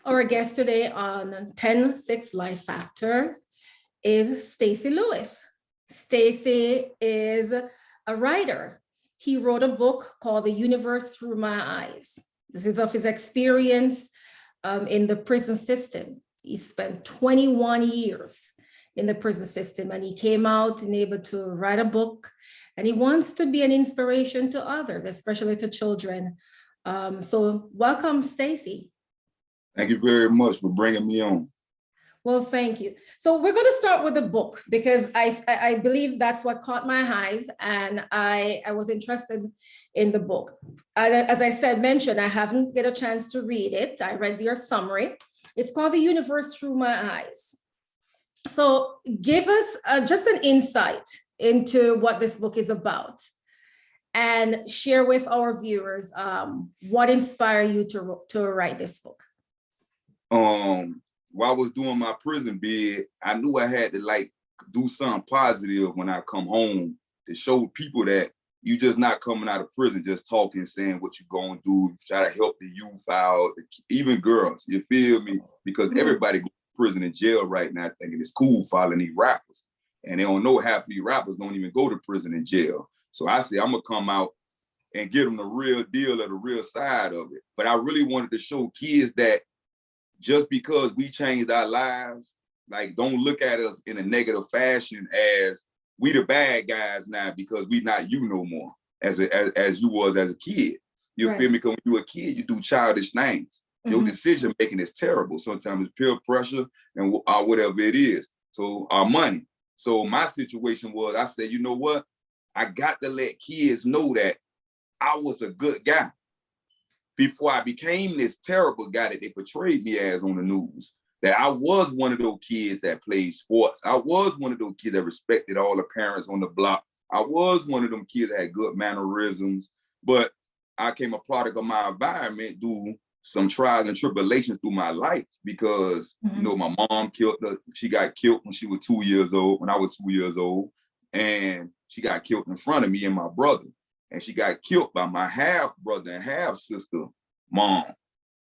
Our guest today on 10-6 Life Factors is Stacii Lewis. Stacii is a writer. He wrote a book called The Universe Thru My Eyes. This is of his experience in the prison system. He spent 21 years in the prison system, and he came out and able to write a book, and he wants to be an inspiration to others, especially to children. So welcome, Stacii. Thank you very much for bringing me on. Well, thank you. So we're going to start with the book because I believe that's what caught my eyes, and I was interested in the book. As I mentioned, I haven't get a chance to read it. I read your summary. It's called The Universe Thru My Eyes. So give us just an insight into what this book is about and share with our viewers what inspired you to write this book. While I was doing my prison bid, I knew I had to do something positive when I come home to show people that you just not coming out of prison, just talking, saying what you're going to do, try to help the youth out, even girls, you feel me? Because everybody goes to prison and jail right now thinking it's cool following these rappers. And they don't know half of these rappers don't even go to prison and jail. So I said, I'm going to come out and give them the real deal or the real side of it. But I really wanted to show kids that just because we changed our lives, don't look at us in a negative fashion as we the bad guys now because we not you no more as you was as a kid. You feel me? Because when you a kid, you do childish things. Your decision making is terrible. Sometimes it's peer pressure and whatever it is. So our money. So my situation was, I said, you know what? I got to let kids know that I was a good guy before I became this terrible guy that they portrayed me as on the news. That I was one of those kids that played sports. I was one of those kids that respected all the parents on the block. I was one of them kids that had good mannerisms, but I came a product of my environment through some trials and tribulations through my life because, you know, my mom she got killed when she was 2 years old, when I was 2 years old, and she got killed in front of me and my brother. And she got killed by my half brother and half sister mom.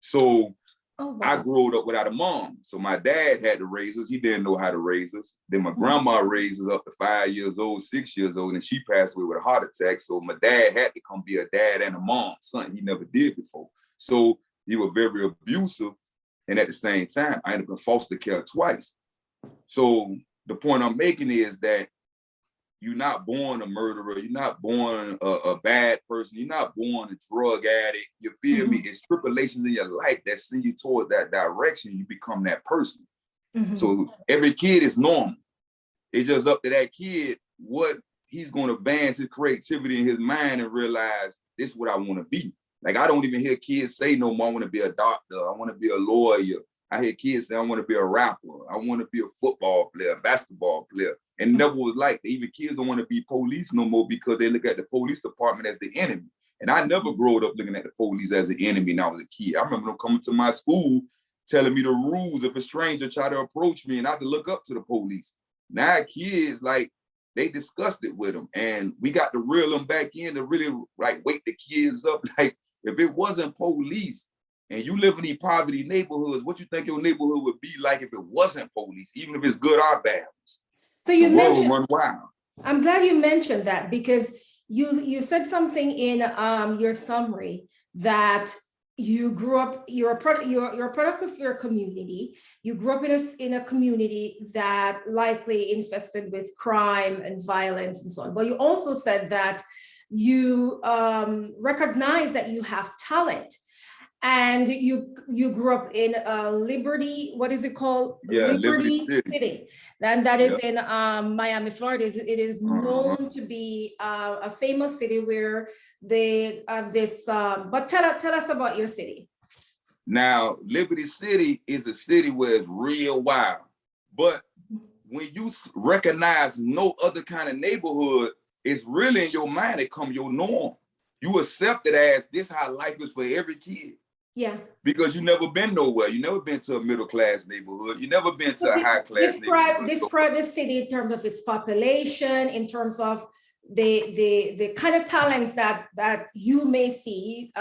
So I grew up without a mom. So my dad had to raise us. He didn't know how to raise us. Then my grandma raised us up to 5 years old, 6 years old, and she passed away with a heart attack. So my dad had to come be a dad and a mom, something he never did before. So he was very abusive. And at the same time, I ended up in foster care twice. So the point I'm making is that you're not born a murderer. You're not born a bad person. You're not born a drug addict. You feel me? It's tribulations in your life that send you toward that direction. You become that person. So every kid is normal. It's just up to that kid what he's going to advance his creativity in his mind and realize this is what I want to be. I don't even hear kids say no more, I want to be a doctor. I want to be a lawyer. I hear kids say, I want to be a rapper. I want to be a football player, a basketball player. And never was like that. Even kids don't want to be police no more because they look at the police department as the enemy. And I never grew up looking at the police as an enemy when I was a kid. I remember them coming to my school telling me the rules if a stranger tried to approach me and I had to look up to the police. Now kids, they discussed it with them. And we got to reel them back in to really wake the kids up. If it wasn't police, and you live in these poverty neighborhoods, what you think your neighborhood would be like if it wasn't police, even if it's good or bad? So you the world run wild. I'm glad you mentioned that because you said something in your summary that you grew up, you're a product of your community. You grew up in a community that likely infested with crime and violence and so on. But you also said that you recognize that you have talent. And you grew up in Liberty, what is it called? Yeah, Liberty City. And that is in Miami, Florida. It is known to be a famous city where they have this, but tell us about your city. Now, Liberty City is a city where it's real wild. But when you recognize no other kind of neighborhood, it's really in your mind, it comes your norm. You accept it as this how life is for every kid. Yeah. Because you never been nowhere. You never been to a middle class neighborhood. You never been to a high class neighborhood. Describe this city in terms of its population, in terms of the kind of talents that you may see,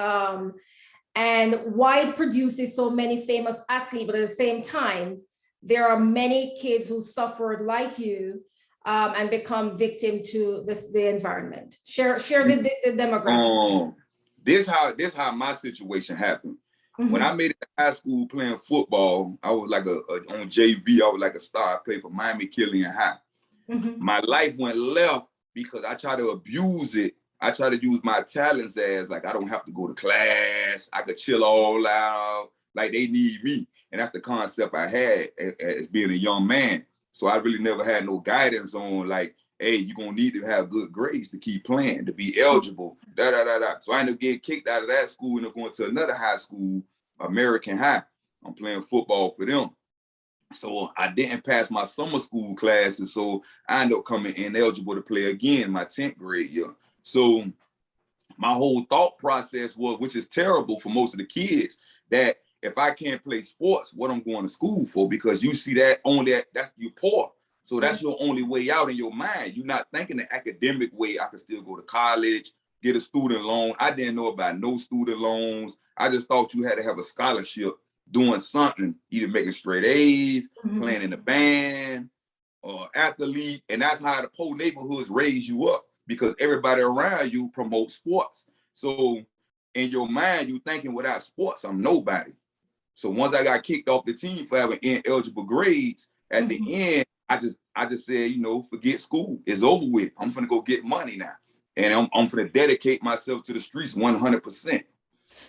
and why it produces so many famous athletes, but at the same time, there are many kids who suffered like you and become victim to the environment. Share the demographic. This how my situation happened. When I Mm-hmm. made it to high school playing football, I was like on JV. I was like a star. I played for Miami Killian High. Mm-hmm. My life went left because I tried to abuse it. I try to use my talents as like I don't have to go to class. I could chill all out. Like they need me, and that's the concept I had as being a young man. So I really never had no guidance on like, hey, you're gonna need to have good grades to keep playing, to be eligible. Da da da da. So I ended up getting kicked out of that school and going to another high school, American High. I'm playing football for them. So I didn't pass my summer school classes, so I ended up coming ineligible to play again my 10th grade year. So my whole thought process was, which is terrible for most of the kids, that if I can't play sports, what I'm going to school for? Because you see that on that's you're poor. So that's your only way out in your mind. You're not thinking the academic way. I could still go to college, get a student loan. I didn't know about no student loans. I just thought you had to have a scholarship doing something, either making straight A's, playing in the band, or athlete. And that's how the poor neighborhoods raise you up, because everybody around you promotes sports. So in your mind, you thinking without sports, I'm nobody. So once I got kicked off the team for having ineligible grades, at the end, I just said, forget school. It's over with. I'm gonna go get money now. And I'm gonna dedicate myself to the streets 100%.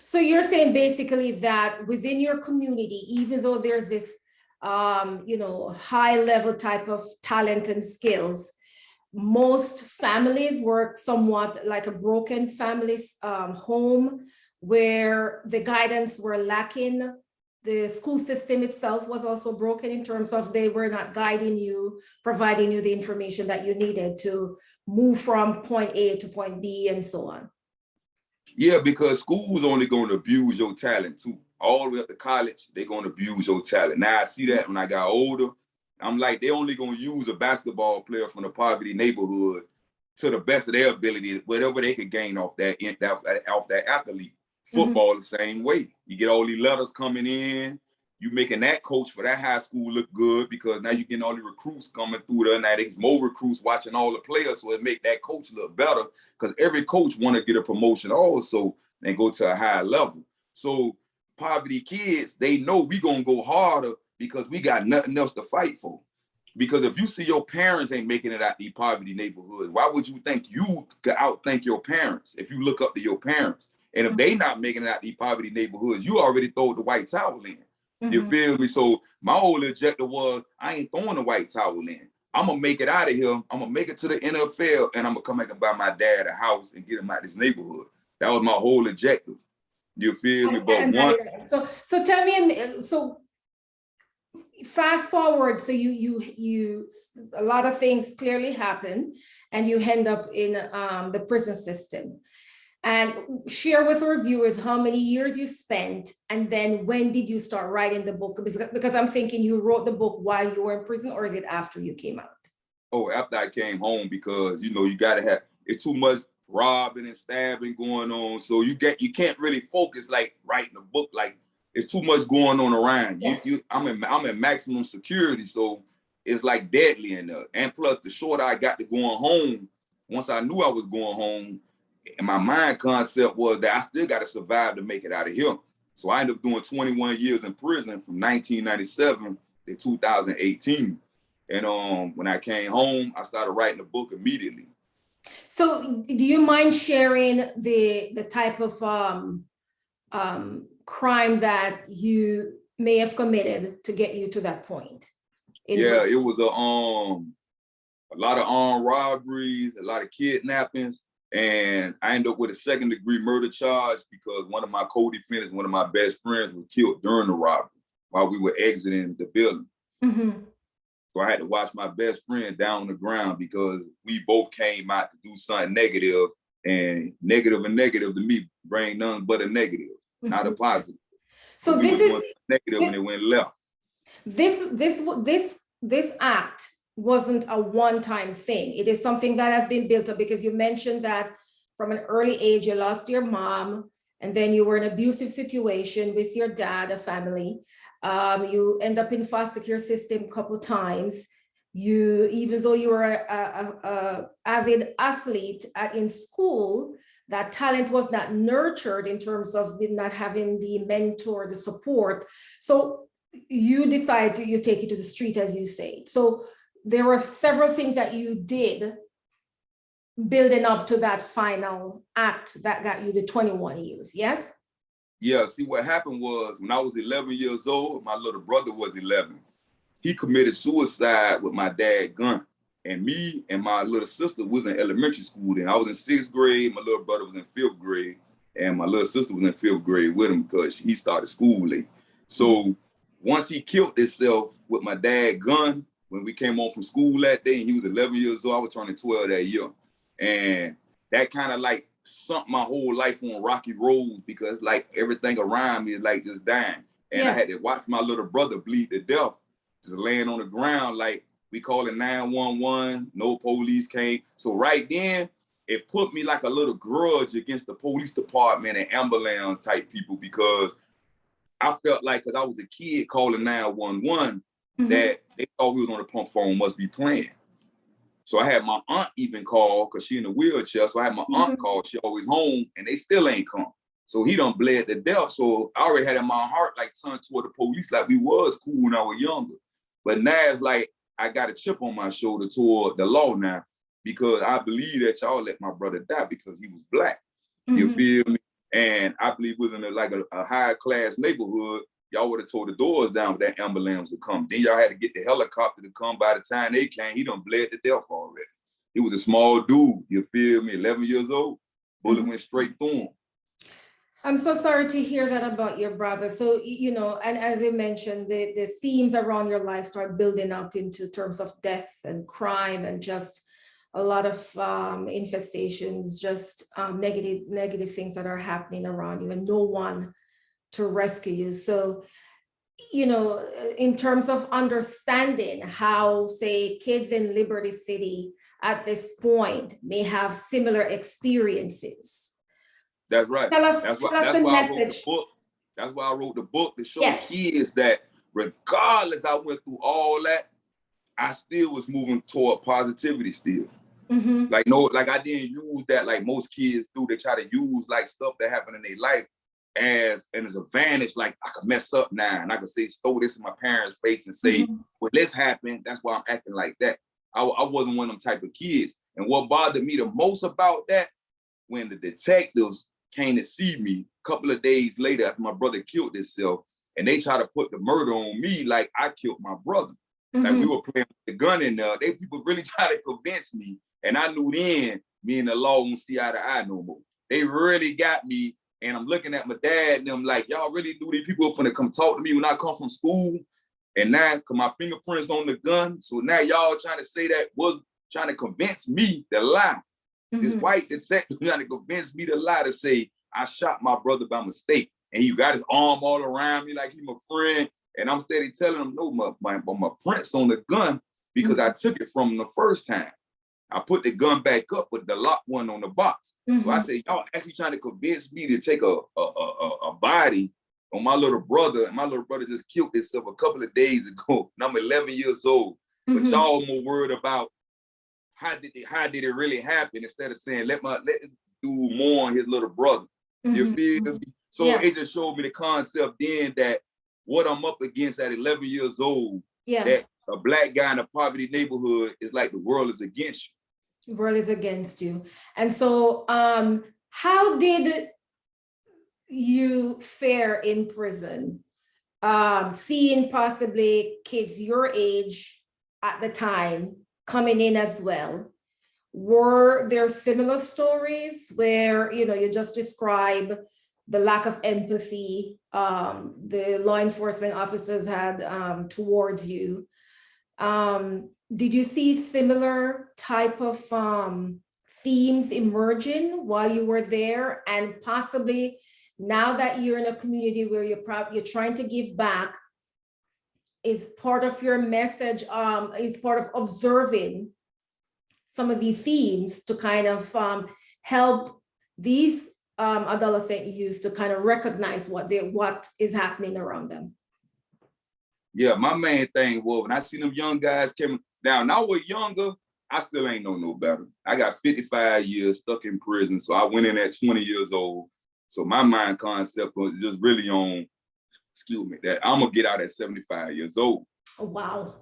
So you're saying basically that within your community, even though there's this, high level type of talent and skills, most families work somewhat like a broken family home where the guidance were lacking. The school system itself was also broken in terms of they were not guiding you, providing you the information that you needed to move from point A to point B and so on. Yeah, because school's only going to abuse your talent too. All the way up to college, they're going to abuse your talent. Now I see that when I got older. I'm like, they're only going to use a basketball player from the poverty neighborhood to the best of their ability, whatever they could gain off that athlete. Football the same way. You get all these letters coming in. You making that coach for that high school look good because now you're getting all the recruits coming through there. Now there's more recruits watching all the players, so it make that coach look better because every coach want to get a promotion also and go to a higher level. So poverty kids, they know we gonna go harder because we got nothing else to fight for. Because if you see your parents ain't making it out the poverty neighborhoods, why would you think you could outthink your parents if you look up to your parents? And if they not making it out the poverty neighborhoods, you already throw the white towel in. You feel me? So my whole objective was, I ain't throwing the white towel in. I'm gonna make it out of here. I'm gonna make it to the NFL, and I'm gonna come back and buy my dad a house and get him out of this neighborhood. That was my whole objective. You feel me? But once, so tell me, so fast forward, so you a lot of things clearly happen, and you end up in the prison system. And share with our viewers how many years you spent, and then when did you start writing the book? Because I'm thinking you wrote the book while you were in prison, or is it after you came out? Oh, after I came home, because you gotta have, it's too much robbing and stabbing going on. So you can't really focus like writing a book. Like it's too much going on around. Yes. I'm in maximum security, so it's like deadly in there. And plus the shorter I got to going home, once I knew I was going home, and my mind concept was that I still got to survive to make it out of here. So I ended up doing 21 years in prison from 1997 to 2018. And when I came home, I started writing the book immediately. So do you mind sharing the type of crime that you may have committed to get you to that point? Yeah, it was a lot of armed robberies, a lot of kidnappings. And I ended up with a 2nd-degree murder charge because one of my co-defendants, one of my best friends, was killed during the robbery while we were exiting the building. So I had to watch my best friend down on the ground because we both came out to do something negative, and negative to me bring none but a negative, not a positive. So this is negative when it went left. This act wasn't a one-time thing. It is something that has been built up, because you mentioned that from an early age, you lost your mom, and then you were in an abusive situation with your dad, a family. You end up in foster care system a couple times. Even though you were a avid athlete in school, that talent was not nurtured in terms of not having the mentor, the support. So you decide you take it to the street, as you say. So there were several things that you did building up to that final act that got you the 21 years, yes? Yeah, see what happened was when I was 11 years old, my little brother was 11. He committed suicide with my dad's gun. And me and my little sister was in elementary school then. I was in 6th grade, my little brother was in 5th grade, and my little sister was in 5th grade with him because he started school late. So once he killed himself with my dad's gun, when we came home from school that day, and he was 11 years old, I was turning 12 that year. And that kind of like sunk my whole life on rocky roads because like everything around me is like just dying. And I had to watch my little brother bleed to death, just laying on the ground like, we called it 911, no police came. So right then, it put me like a little grudge against the police department and ambulance type people because I felt like, because I was a kid calling 911, that they thought we was on the pump phone, must be playing. So I had my aunt even call, because she in a wheelchair, so I had my aunt call, she always home, and they still ain't come. So he done bled to death. So I already had in my heart like turned toward the police like we was cool when I was younger. But now it's like, I got a chip on my shoulder toward the law now because I believe that y'all let my brother die because he was black. You feel me? And I believe it was in a high class neighborhood. Y'all would have tore the doors down with that ambulance to come. Then y'all had to get the helicopter to come. By the time they came, he done bled to death already. He was a small dude, you feel me? 11 years old, bullet went straight through him. I'm so sorry to hear that about your brother. So, you know, and as you mentioned, the themes around your life start building up into terms of death and crime and just a lot of infestations, just negative things that are happening around you and no one to rescue you. So, you know, in terms of understanding how, say, kids in Liberty City at this point may have similar experiences. That's right. That's why I wrote the book. That's why I wrote the book to show kids that regardless I went through all that, I still was moving toward positivity still. Like like I didn't use that like most kids do. They try to use like stuff that happened in their life as an advantage. Like I could mess up now and I could say throw this in my parents' face and say, well, this happened. That's why I'm acting like that. I wasn't one of them type of kids. And what bothered me the most about that, when the detectives came to see me a couple of days later after my brother killed himself, and they tried to put the murder on me like I killed my brother. Like we were playing with the gun in there. People really tried to convince me, and I knew then me and the law won't see eye to eye no more. They really got me, and I'm looking at my dad and I'm like, y'all really knew these people were finna come talk to me when I come from school, and now cause my fingerprints on the gun, so now y'all trying to say that was trying to convince me to lie. This white detective trying to convince me to lie to say I shot my brother by mistake. And you got his arm all around me like he's my friend. And I'm steady telling him, no, my prints on the gun because I took it from him the first time. I put the gun back up with the locked one on the box. So I said, y'all actually trying to convince me to take a body on my little brother. And my little brother just killed himself a couple of days ago. And I'm 11 years old. But y'all more worried about how did it really happen instead of saying let this dude mourn his little brother. You feel me? So it just showed me the concept then that what I'm up against at 11 years old, that a black guy in a poverty neighborhood is like the world is against you. The world is against you. And so how did you fare in prison? Seeing possibly kids your age at the time coming in as well. Were there similar stories where, you know, you just describe the lack of empathy the law enforcement officers had towards you? Did you see similar type of themes emerging while you were there? And possibly now that you're in a community where you're trying to give back, is part of your message, is part of observing some of the themes to kind of help these adolescent use to kind of recognize what is happening around them? Yeah, my main thing was when I see them young guys coming down, now we're younger, I still ain't know no better. I got 55 years stuck in prison. So I went in at 20 years old. So my mind concept was just really on, that I'm gonna get out at 75 years old. Oh, wow.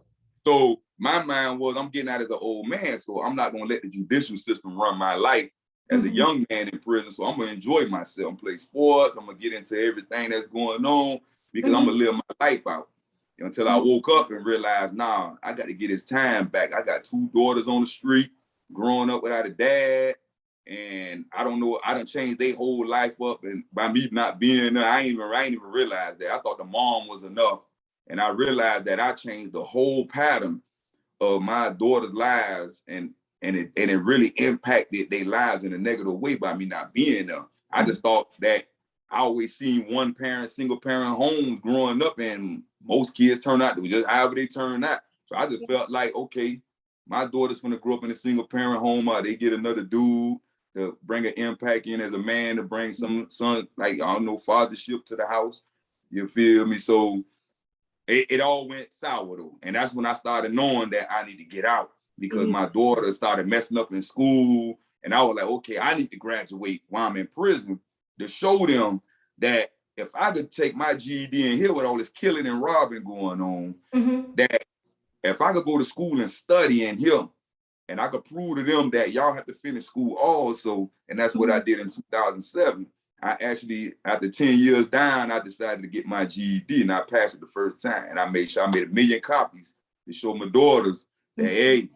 So my mind was, I'm getting out as an old man, so I'm not gonna let the judicial system run my life as a young man in prison. So I'm gonna enjoy myself, I'm play sports, I'm gonna get into everything that's going on because I'm gonna live my life out. Until I woke up and realized, nah, I got to get his time back. I got 2 daughters on the street, growing up without a dad, and I don't know, I done changed their whole life up. And by me not being there, I ain't even realized that. I thought the mom was enough, and I realized that I changed the whole pattern of my daughters' lives, and it really impacted their lives in a negative way by me not being there. I just thought that I always seen one parent, single parent homes growing up, and most kids turn out to just however they turn out. So I just felt like, okay, my daughter's gonna grow up in a single parent home, or they get another dude to bring an impact in as a man, to bring some son, like, I don't know, fathership to the house. You feel me? So it all went sour though. And that's when I started knowing that I need to get out, because my daughter started messing up in school. And I was like, okay, I need to graduate while I'm in prison to show them that if I could take my GED in here with all this killing and robbing going on, that if I could go to school and study in here, and I could prove to them that y'all have to finish school also, and that's what I did in 2007. I actually, after 10 years down, I decided to get my GED, and I passed it the first time. And I made sure I made 1 million copies to show my daughters that, hey,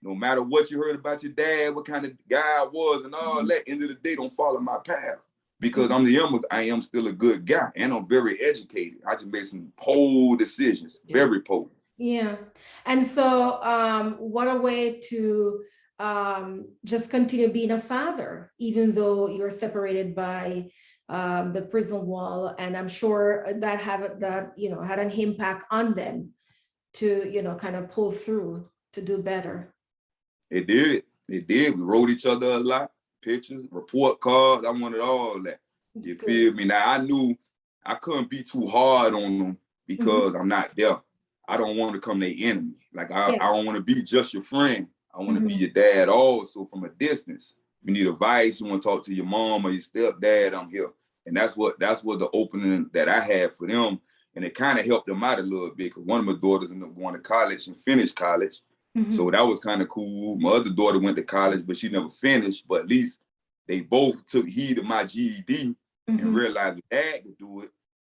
no matter what you heard about your dad, what kind of guy I was and all that, end of the day, don't follow my path. Because I am still a good guy, and I'm very educated. I just made some poor decisions, very poor. Yeah. And so what a way to just continue being a father, even though you're separated by the prison wall. And I'm sure that had an impact on them to, kind of pull through to do better. It did. It did. We wrote each other a lot. Pictures, report cards. I wanted all that. You feel me? Now, I knew I couldn't be too hard on them because I'm not there. I don't want to become their enemy. Like, I don't want to be just your friend. I want to be your dad also from a distance. You need advice, you want to talk to your mom or your stepdad, I'm here. And that's what the opening that I had for them. And it kind of helped them out a little bit, because one of my daughters ended up going to college and finished college. So that was kind of cool. My other daughter went to college, but she never finished. But at least they both took heed of my GED and realized that dad could do it.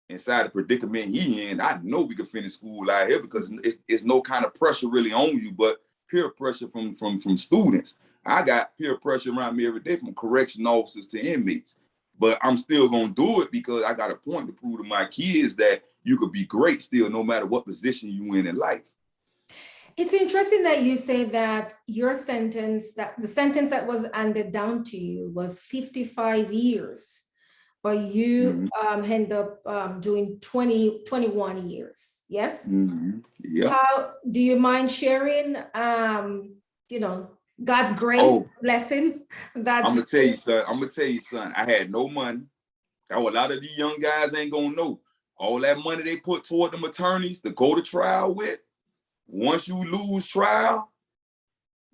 Inside the predicament he in, I know we could finish school out here, because it's no kind of pressure really on you, but peer pressure from students. I got peer pressure around me every day from correction officers to inmates. But I'm still gonna do it because I got a point to prove to my kids that you could be great still, no matter what position you in life. It's interesting that you say that your sentence, that the sentence that was handed down to you was 55 years, but you end up doing 21 years, yes? Yeah. How do you mind sharing, God's grace blessing? That I'm gonna tell you, son. I had no money. A lot of these young guys ain't gonna know. All that money they put toward them attorneys to go to trial with, once you lose trial,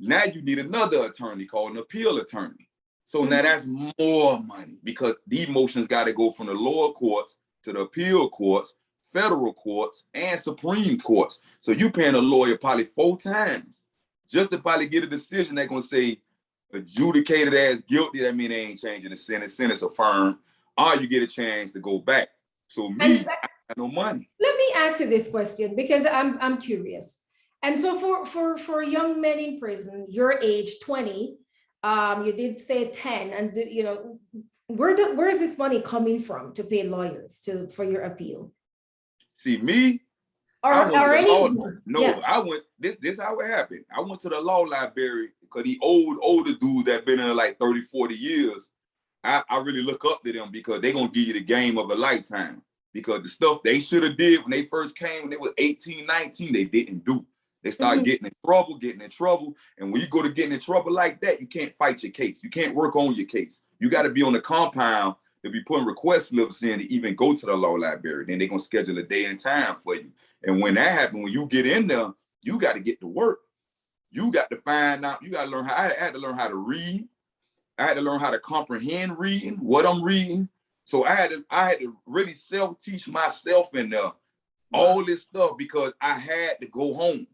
now you need another attorney called an appeal attorney. So now that's more money, because the motions got to go from the lower courts to the appeal courts, federal courts, and Supreme Courts. So you paying a lawyer probably 4 times just to probably get a decision they're going to say adjudicated as guilty. That mean they ain't changing the sentence affirmed, or you get a chance to go back. So me, I got no money. Let me ask you this question, because I'm curious. And so for young men in prison, your age 20, you did say 10, and where is this money coming from to pay lawyers for your appeal? See, me, I went this how it happened. I went to the law library because the older dudes that been in there like 30, 40 years, I really look up to them, because they're gonna give you the game of a lifetime. Because the stuff they should have did when they first came, when they was 18, 19, they didn't do. They start getting in trouble. And when you go to getting in trouble like that, you can't fight your case. You can't work on your case. You got to be on the compound to be putting request slips in to even go to the law library. Then they're going to schedule a day and time for you. And when that happens, when you get in there, you got to get to work. You got to find out, you got to learn how, I had to learn how to read. I had to learn how to comprehend reading, what I'm reading. So I had to really self-teach myself in there all this stuff because I had to go home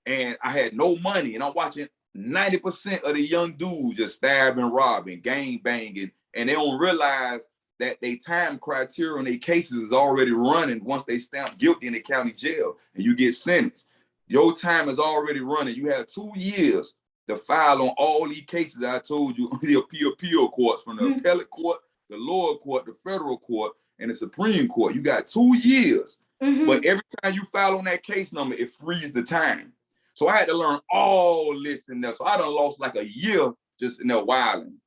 and I had no money. And I'm watching 90% of the young dudes just stabbing, robbing, gang banging, and they don't realize that they time criteria on their cases is already running once they stamp guilty in the county jail and you get sentenced. Your time is already running. You have 2 years to file on all these cases that I told you, the appeal courts, from the appellate court, the lower court, the federal court, and the Supreme Court. You got 2 years. But every time you file on that case number, it frees the time. So I had to learn all this in there. So I done lost like a year just in there wilding,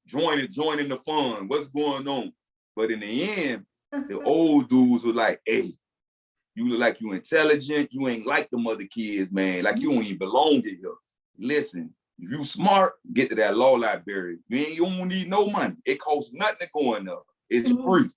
joining the fun. What's going on? But in the end, the old dudes were like, hey, you look like you intelligent. You ain't like them other kids, man. Like you don't even belong in here. Listen, if you smart, get to that law library. You don't need no money. It costs nothing to go in there. It's free.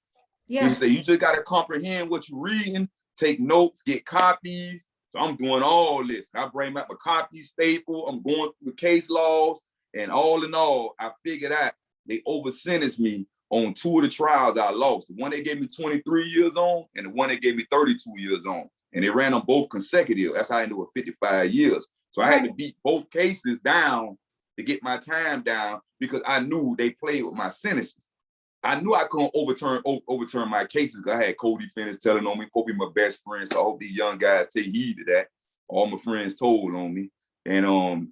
Yeah. He said, you just got to comprehend what you're reading, take notes, get copies. So I'm doing all this. I bring back my copy staple. I'm going through the case laws. And all in all, I figured out they over-sentenced me on 2 of the trials I lost. The one they gave me 23 years on and the one they gave me 32 years on. And they ran them both consecutive. That's how I ended with 55 years. So I had to beat both cases down to get my time down because I knew they played with my sentences. I knew I couldn't overturn my cases because I had co-defendants telling on me, Kobe my best friend. So I hope these young guys take heed to that. All my friends told on me. And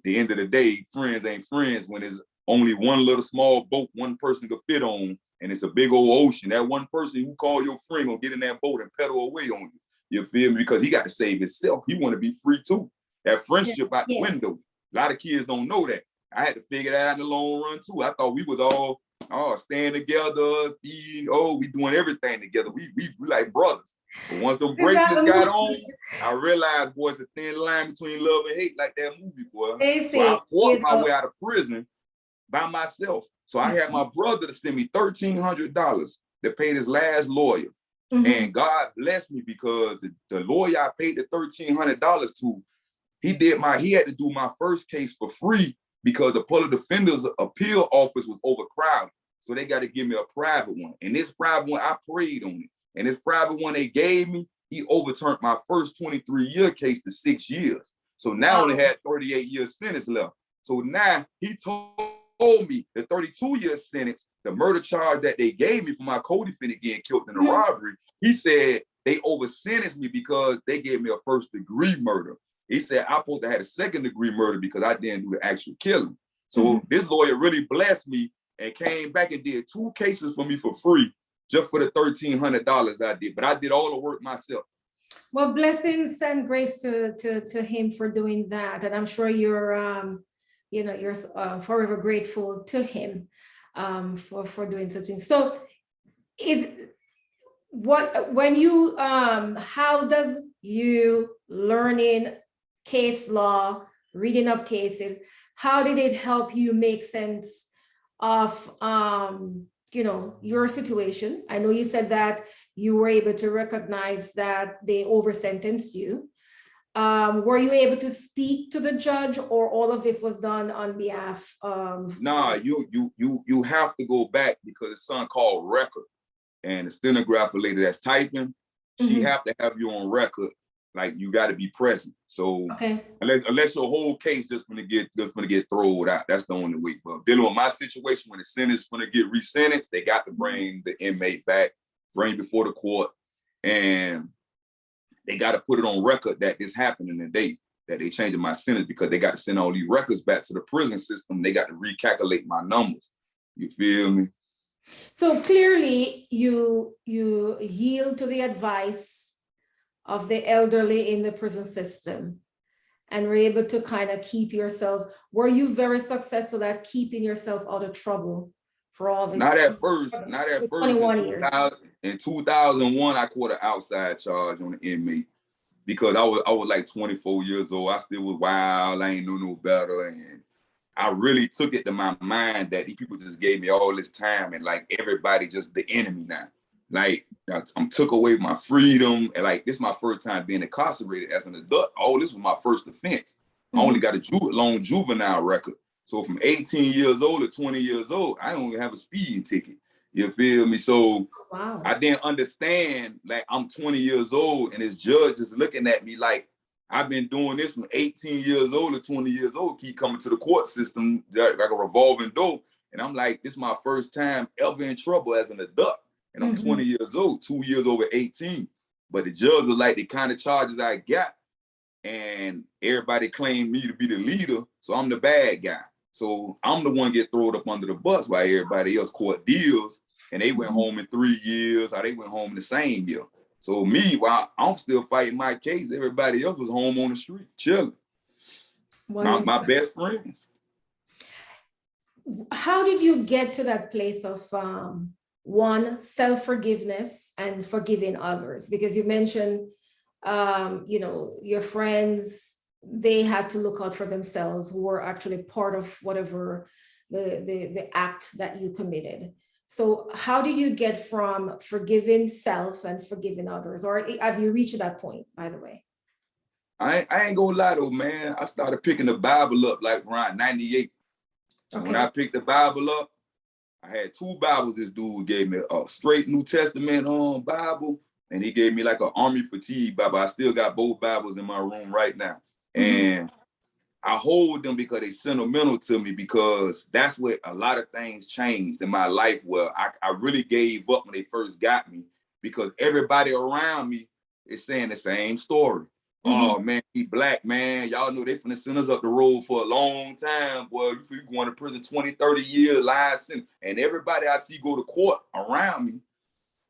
the end of the day, friends ain't friends when there's only one little small boat one person could fit on, and it's a big old ocean. That one person who call your friend will get in that boat and pedal away on you. You feel me? Because he got to save himself. He want to be free too. That friendship out the window. A lot of kids don't know that. I had to figure that out in the long run too. I thought we was all staying together, feeding, we doing everything together. We like brothers. But once them bracelets got on, I realized, boy, it's a thin line between love and hate, like that movie, boy. So I fought my way out of prison by myself. So I had my brother to send me $1,300 to pay his last lawyer. And God blessed me because the lawyer I paid the $1,300 to, he had to do my first case for free because the public defender's appeal office was overcrowded. So they got to give me a private one. And this private one, I prayed on it. And this private one they gave me, he overturned my first 23-year case to 6 years. So now I only had 38-year sentence left. So now he told me the 32-year sentence, the murder charge that they gave me for my co-defendant getting killed in a robbery, he said they over-sentenced me because they gave me a first-degree murder. He said I supposed to have a second-degrry murder because I didn't do the actual killing. So this lawyer really blessed me and came back and did 2 cases for me for free just for the $1,300 I did. But I did all the work myself. Well, blessings and grace to him for doing that. And I'm sure you're forever grateful to him for doing such things. So how does you learning case law, reading up cases, how did it help you make sense of your situation? I know you said that you were able to recognize that they over-sentenced you. Were you able to speak to the judge, or all of this was done on behalf of? Nah, you have to go back because it's something called record, and the stenographer lady that's typing, she have to have you on record. Like you got to be present. So unless your whole case just gonna get thrown out, that's the only way. But dealing with my situation, when the sentence gonna get resentenced, they got to bring the inmate back, bring before the court, and they got to put it on record that this happened in the day that they changing my sentence because they got to send all these records back to the prison system. They got to recalculate my numbers. You feel me? So clearly, you yield to the advice of the elderly in the prison system and were able to kind of keep yourself. Were you very successful at keeping yourself out of trouble for all this? Not at first. 21 years. In 2001, I caught an outside charge on an inmate. because I was like 24 years old. I still was wild. I ain't know no better. And I really took it to my mind that these people just gave me all this time and like everybody just the enemy now. Like I'm took away my freedom. And like this is my first time being incarcerated as an adult. Oh, this was my first offense. I only got a long juvenile record. So from 18 years old to 20 years old, I don't even have a speeding ticket. You feel me? So Wow. I didn't understand, like I'm 20 years old and this judge is looking at me like I've been doing this from 18 years old to 20 years old, keep coming to the court system like a revolving door. And I'm like, this is my first time ever in trouble as an adult. And I'm 20 years old, 2 years over 18. But the judge was like, the kind of charges I got, and everybody claimed me to be the leader, so I'm the bad guy. So I'm the one get thrown up under the bus while everybody else court deals, and they went home in 3 years, or they went home in the same year. So me, while I'm still fighting my case, everybody else was home on the street, chilling. My best friends. How did you get to that place of one, self-forgiveness and forgiving others? Because you mentioned, you know, your friends, they had to look out for themselves, who were actually part of whatever the act that you committed. So how do you get from forgiving self and forgiving others? Or have you reached that point, by the way? I ain't gonna lie though, man. I started picking the Bible up like around 98. And when I picked the Bible up, I had 2 Bibles. This dude gave me a straight New Testament Bible, and he gave me like an army fatigue Bible. I still got both Bibles in my room right now. And I hold them because they sentimental to me, because that's where a lot of things changed in my life, where I really gave up when they first got me, because everybody around me is saying the same story. Oh man, he black, man. Y'all know they finna send us up the road for a long time, boy. You going to prison 20, 30 years, life sentence. And everybody I see go to court around me,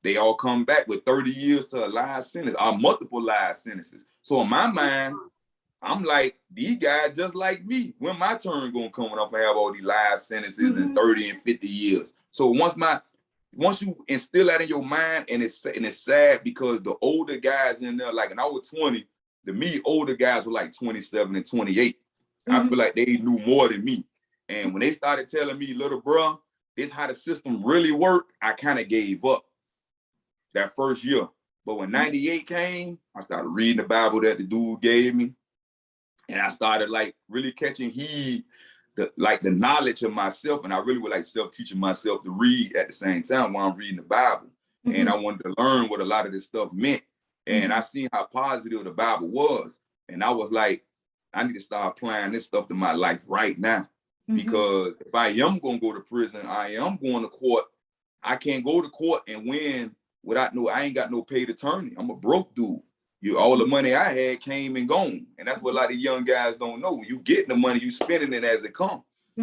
they all come back with 30 years to a life sentence, or multiple life sentences. So in my mind, I'm like, these guys just like me. When my turn gonna come when I'm gonna have all these life sentences in 30 and 50 years. So once you instill that in your mind, and it's sad because the older guys in there, like, and I was 20, to me, older guys were like 27 and 28. I feel like they knew more than me. And when they started telling me, little bro, this how the system really worked, I kind of gave up that first year. But when 98 came, I started reading the Bible that the dude gave me. And I started like really catching heed, the knowledge of myself. And I really was like self-teaching myself to read at the same time while I'm reading the Bible. And I wanted to learn what a lot of this stuff meant. And I seen how positive the Bible was. And I was like, I need to start applying this stuff to my life right now. Because if I am going to go to prison, I am going to court. I can't go to court and win without I ain't got no paid attorney. I'm a broke dude. All the money I had came and gone. And that's what a lot of young guys don't know. When you getting the money, you spending it as it come.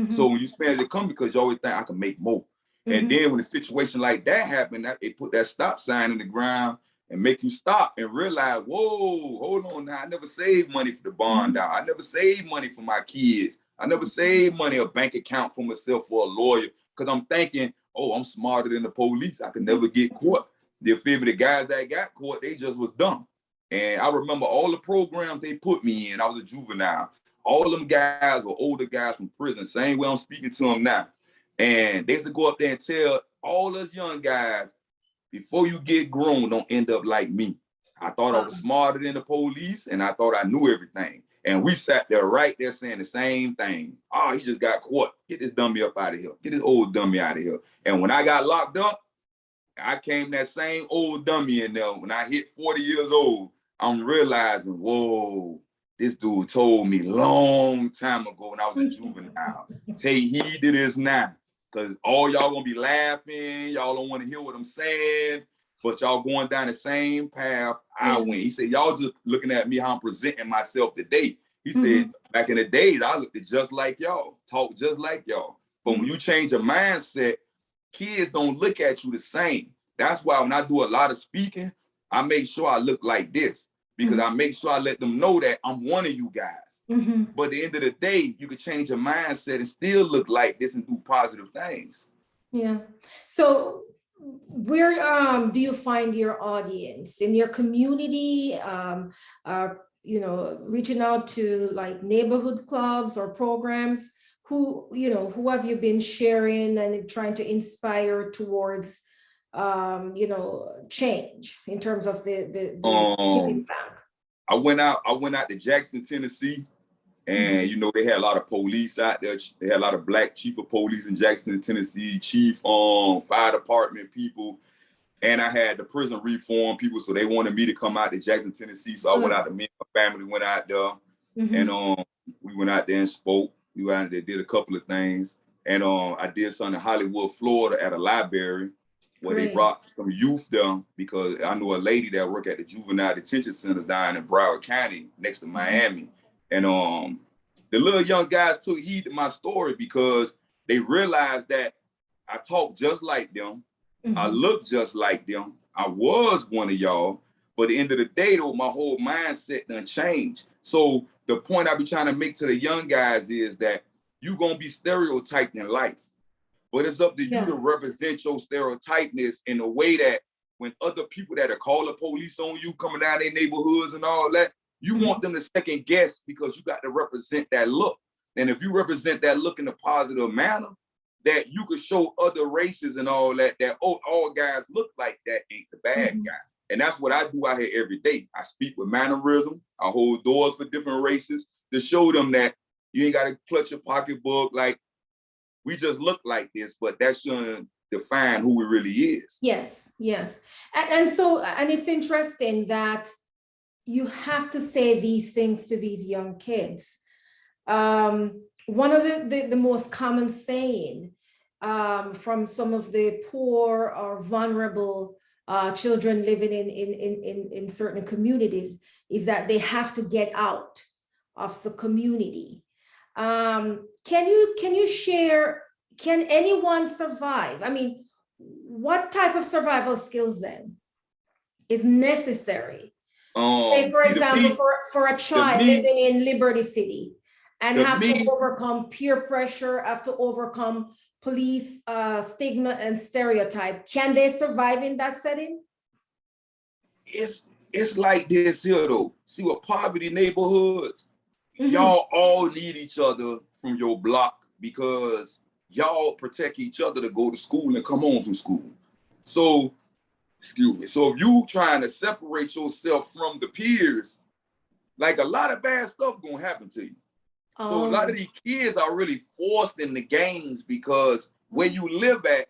So when you spend as it come, because you always think I can make more. And then when a situation like that happened, it put that stop sign in the ground and make you stop and realize, whoa, hold on now. I never saved money for the bond out. I never saved money for my kids. I never saved money, a bank account for myself, for a lawyer. Because I'm thinking, oh, I'm smarter than the police. I could never get caught. You feel me? The guys that got caught, they just was dumb. And I remember all the programs they put me in. I was a juvenile. All them guys were older guys from prison, same way I'm speaking to them now. And they used to go up there and tell all us young guys, before you get grown, don't end up like me. I thought I was smarter than the police, and I thought I knew everything. And we sat there right there saying the same thing. Oh, he just got caught. Get this dummy up out of here. Get this old dummy out of here. And when I got locked up, I came that same old dummy in there. When I hit 40 years old, I'm realizing, whoa, this dude told me long time ago when I was a juvenile, take heed to this now, because all y'all gonna be laughing. Y'all don't want to hear what I'm saying, but y'all going down the same path I went. He said, y'all just looking at me how I'm presenting myself today. He said, back in the days, I looked just like y'all, talk just like y'all. But when you change your mindset, kids don't look at you the same. That's why when I do a lot of speaking, I make sure I look like this, because I make sure I let them know that I'm one of you guys. But at the end of the day, you could change your mindset and still look like this and do positive things. Yeah. So where do you find your audience in your community? Reaching out to like neighborhood clubs or programs. Who have you been sharing and trying to inspire towards, change in terms of the giving Um, back? I went out to Jackson, Tennessee, Mhm. and they had a lot of police out there. They had a lot of black chief of police in Jackson, Tennessee, chief fire department people, and I had the prison reform people. So they wanted me to come out to Jackson, Tennessee. So I went out to me and my family went out there, and Mhm. we went out there and spoke. We went out there, did a couple of things, and I did something in Hollywood, Florida, at a library where they Great. brought some youth there because I know a lady that worked at the juvenile detention centers down in Broward County next to Mhm. Miami, and the little young guys took heed to my story because they realized that I talk just like them, I Mhm. look just like them, I was one of y'all, but at the end of the day, though, my whole mindset done changed. So the point I be trying to make to the young guys is that you gonna be stereotyped in life, but it's up to you to Yeah. represent your stereotypeness in a way that when other people that are calling the police on you, coming down their neighborhoods and all that, you want Mhm. them to second guess because you got to represent that look. And if you represent that look in a positive manner, that you could show other races and all that, oh, all guys look like that, ain't the bad Mhm. guy. And that's what I do out here every day. I speak with mannerism. I hold doors for different races to show them that you ain't got to clutch your pocketbook. Like, we just look like this, but that shouldn't define who we really is. Yes, yes. And it's interesting that you have to say these things to these young kids. One of the most common saying from some of the poor or vulnerable children living in certain communities is that they have to get out of the community. Can you share, can anyone survive? I mean, what type of survival skills then is necessary? Say, for See, to example, me, for a to child me, living in Liberty City and to have to me, overcome peer pressure, have to overcome police stigma and stereotype, can they survive in that setting? it's it's like this here though. See, with poverty neighborhoods, Mhm. y'all all need each other from your block because y'all protect each other to go to school and come home from school. So, excuse me. So if you trying to separate yourself from the peers, like a lot of bad stuff gonna happen to you. So a lot of Oh. these kids are really forced in the gangs because where you live at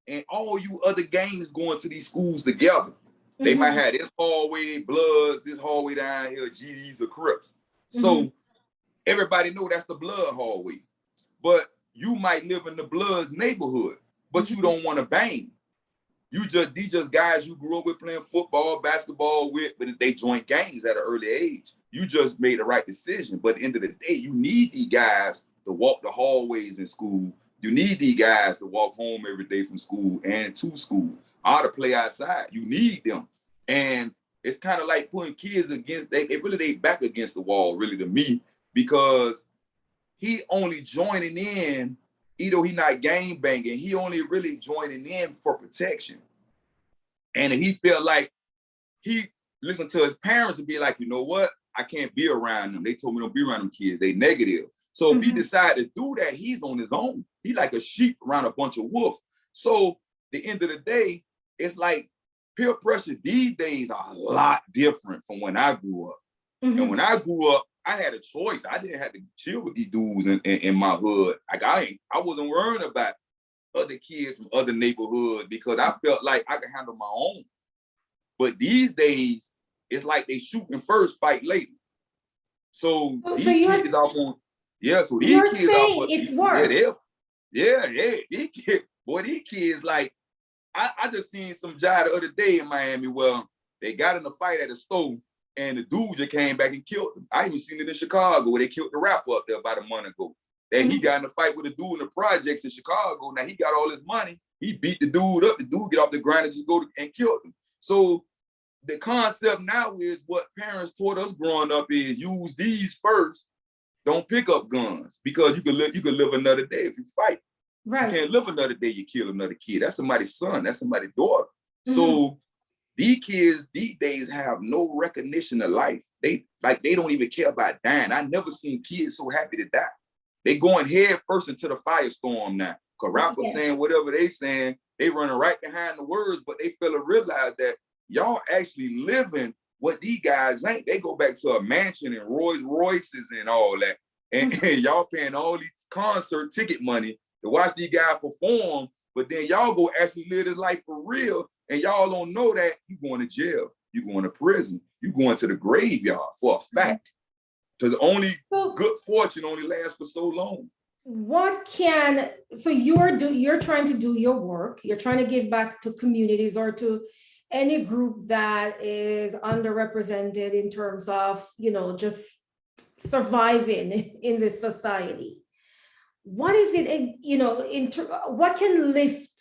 and all you other gangs going to these schools together. They might Mhm. have this hallway Bloods, this hallway down here, GDs or Crips. Mhm. So everybody know that's the Blood hallway. But you might live in the Bloods neighborhood, but you Mhm. don't want to bang. These just guys you grew up with playing football, basketball with, but they joined gangs at an early age. You just made the right decision. But at the end of the day, you need these guys to walk the hallways in school. You need these guys to walk home every day from school and to school, or to play outside. You need them. And it's kind of like putting kids against, they back against the wall, really, to me, because he only joining in, either he not gang banging, he only really joining in for protection. And he felt like he listened to his parents and be like, you know what? I can't be around them. They told me don't be around them kids. They negative. So if he Mhm. decided to do that, he's on his own. He like a sheep around a bunch of wolf. So the end of the day, it's like peer pressure these days are a lot different from when I grew up. And when Mhm. I grew up, I had a choice. I didn't have to chill with these dudes in my hood. Like I wasn't worrying about other kids from other neighborhoods because I felt like I could handle my own. But these days, it's like they shooting first, fight later. So So these you're kids are going, yeah. So these you're kids are, saying it's worse. yeah, yeah. These kids, boy, these kids like I just seen some guy the other day in Miami where they got in a fight at a store and the dude just came back and killed him. I even seen it in Chicago where they killed the rapper up there about a month ago. That he Mhm. got in a fight with a dude in the projects in Chicago. Now he got all his money. He beat the dude up. The dude get off the ground and just and killed him. So the concept now is what parents taught us growing up is use these first. Don't pick up guns because you could live another day if you fight. You Right. can't live another day you kill another kid. That's somebody's son. That's somebody's daughter. So these kids these days have no recognition of life. They don't even care about dying. I never seen kids so happy to die. They going head first into the firestorm now. Cause rappers saying whatever they saying, they running right behind the words, but they fail to realize that y'all actually living what these guys ain't. They go back to a mansion and Rolls Royces and all that. And y'all paying all these concert ticket money to watch these guys perform, but then y'all go actually live this life for real, and y'all don't know that you going to jail, you going to prison, you going to the graveyard for a fact. Because only good fortune only lasts for so long. So you're trying to do your work, you're trying to give back to communities or to any group that is underrepresented in terms of, just surviving in this society. What is it, what can lift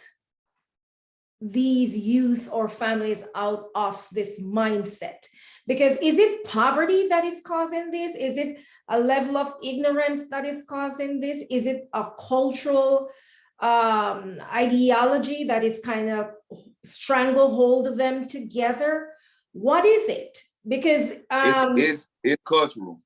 these youth or families out of this mindset? Because is it poverty that is causing this? Is it a level of ignorance that is causing this? Is it a cultural ideology that is kind of stranglehold them together? What is it? Because it's cultural.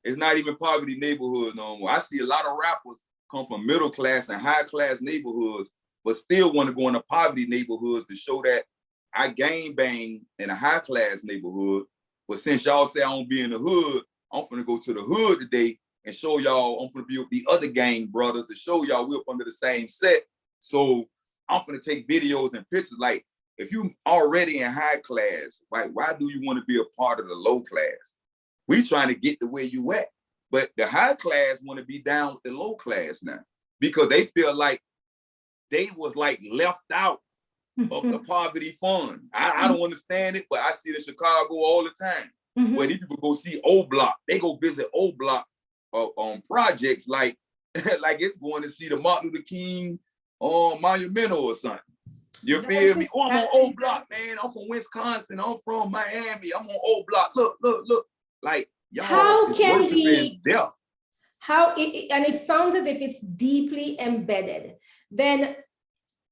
It's not even poverty neighborhood no more. I see a lot of rappers come from middle class and high class neighborhoods, but still want to go into poverty neighborhoods to show that I gang bang in a high class neighborhood. But since y'all say I don't be in the hood, I'm finna go to the hood today and show y'all I'm finna be with the other gang brothers to show y'all we're up under the same set. So I'm finna take videos and pictures. Like, if you already in high class, like, why do you want to be a part of the low class? We trying to get to where you at. But the high class want to be down with the low class now because they feel like they was like left out of the poverty fund. I don't understand it, but I see it in Chicago all the time. Where these people go see O Block. They go visit O Block on projects like it's going to see the Martin Luther King monumental or something. You feel me? Oh, I'm on O Block, man. I'm from Wisconsin. I'm from Miami. I'm on O Block. Look. Like, y'all is worshiping death. And it sounds as if it's deeply embedded. Then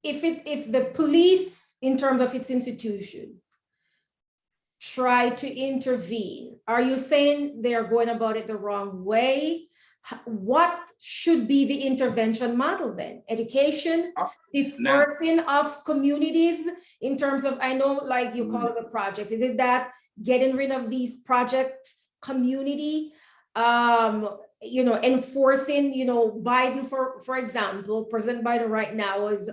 if the police, in terms of its institution, try to intervene, are you saying they are going about it the wrong way? What should be the intervention model then? Education, dispersing of communities in terms of, I know like you call it the projects. Is it that getting rid of these projects community, enforcing, Biden, for example, President Biden right now is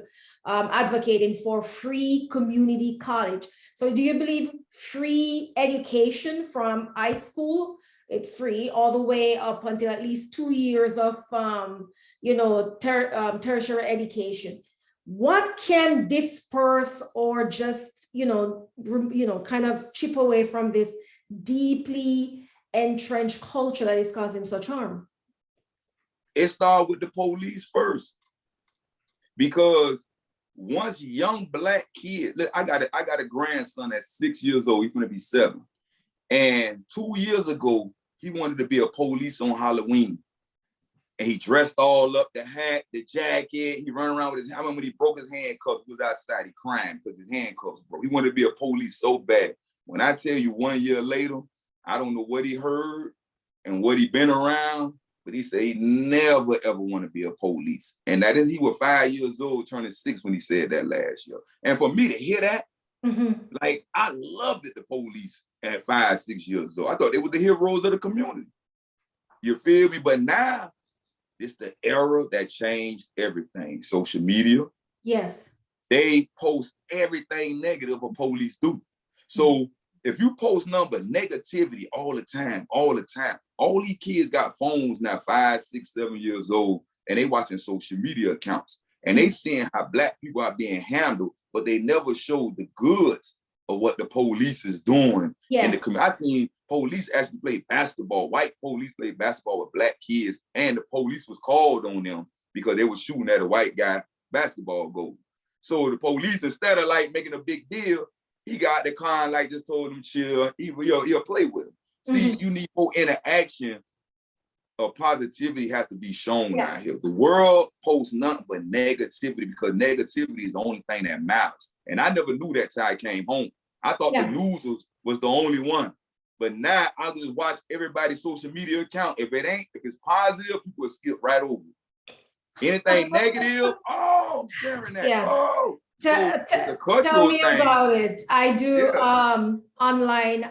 advocating for free community college. So do you believe free education from high school? It's free all the way up until at least 2 years of, tertiary education. What can disperse or just, kind of chip away from this deeply entrenched culture that is causing such harm? It started with the police first, because once young Black kids, look, I got a grandson that's 6 years old. He's gonna be 7, and 2 years ago he wanted to be a police on Halloween, and he dressed all up, the hat, the jacket. He ran around with his. I remember when he broke his handcuffs. He was outside. He crying because his handcuffs broke. He wanted to be a police so bad. When I tell you 1 year later, I don't know what he heard and what he been around, but he said he never ever want to be a police. And that is, he was 5 years old, turning 6 when he said that last year. And for me to hear that, like, I loved it, the police at 5, 6 years old. I thought they were the heroes of the community. You feel me? But now, it's the era that changed everything. Social media. Yes. They post everything negative a police do. So if you post negativity all the time, all these kids got phones now, 5, 6, 7 years old, and they watching social media accounts, and they seeing how Black people are being handled, but they never showed the goods of what the police is doing. Yes. In the community. I seen police actually play basketball. White police play basketball with Black kids, and the police was called on them because they were shooting at a white guy basketball goal. So the police, instead of like making a big deal, he got the car and like just told him chill. He'll play with him. See, you need more interaction of positivity has to be shown out Yes. here. The world posts nothing but negativity because negativity is the only thing that matters. And I never knew that till I came home. I thought the news was the only one. But now I just watch everybody's social media account. If it's positive, people will skip right over it. Anything negative, oh, I'm sharing that. Yeah. Oh, so it's a Tell cultural me thing. about it. I do Yeah. online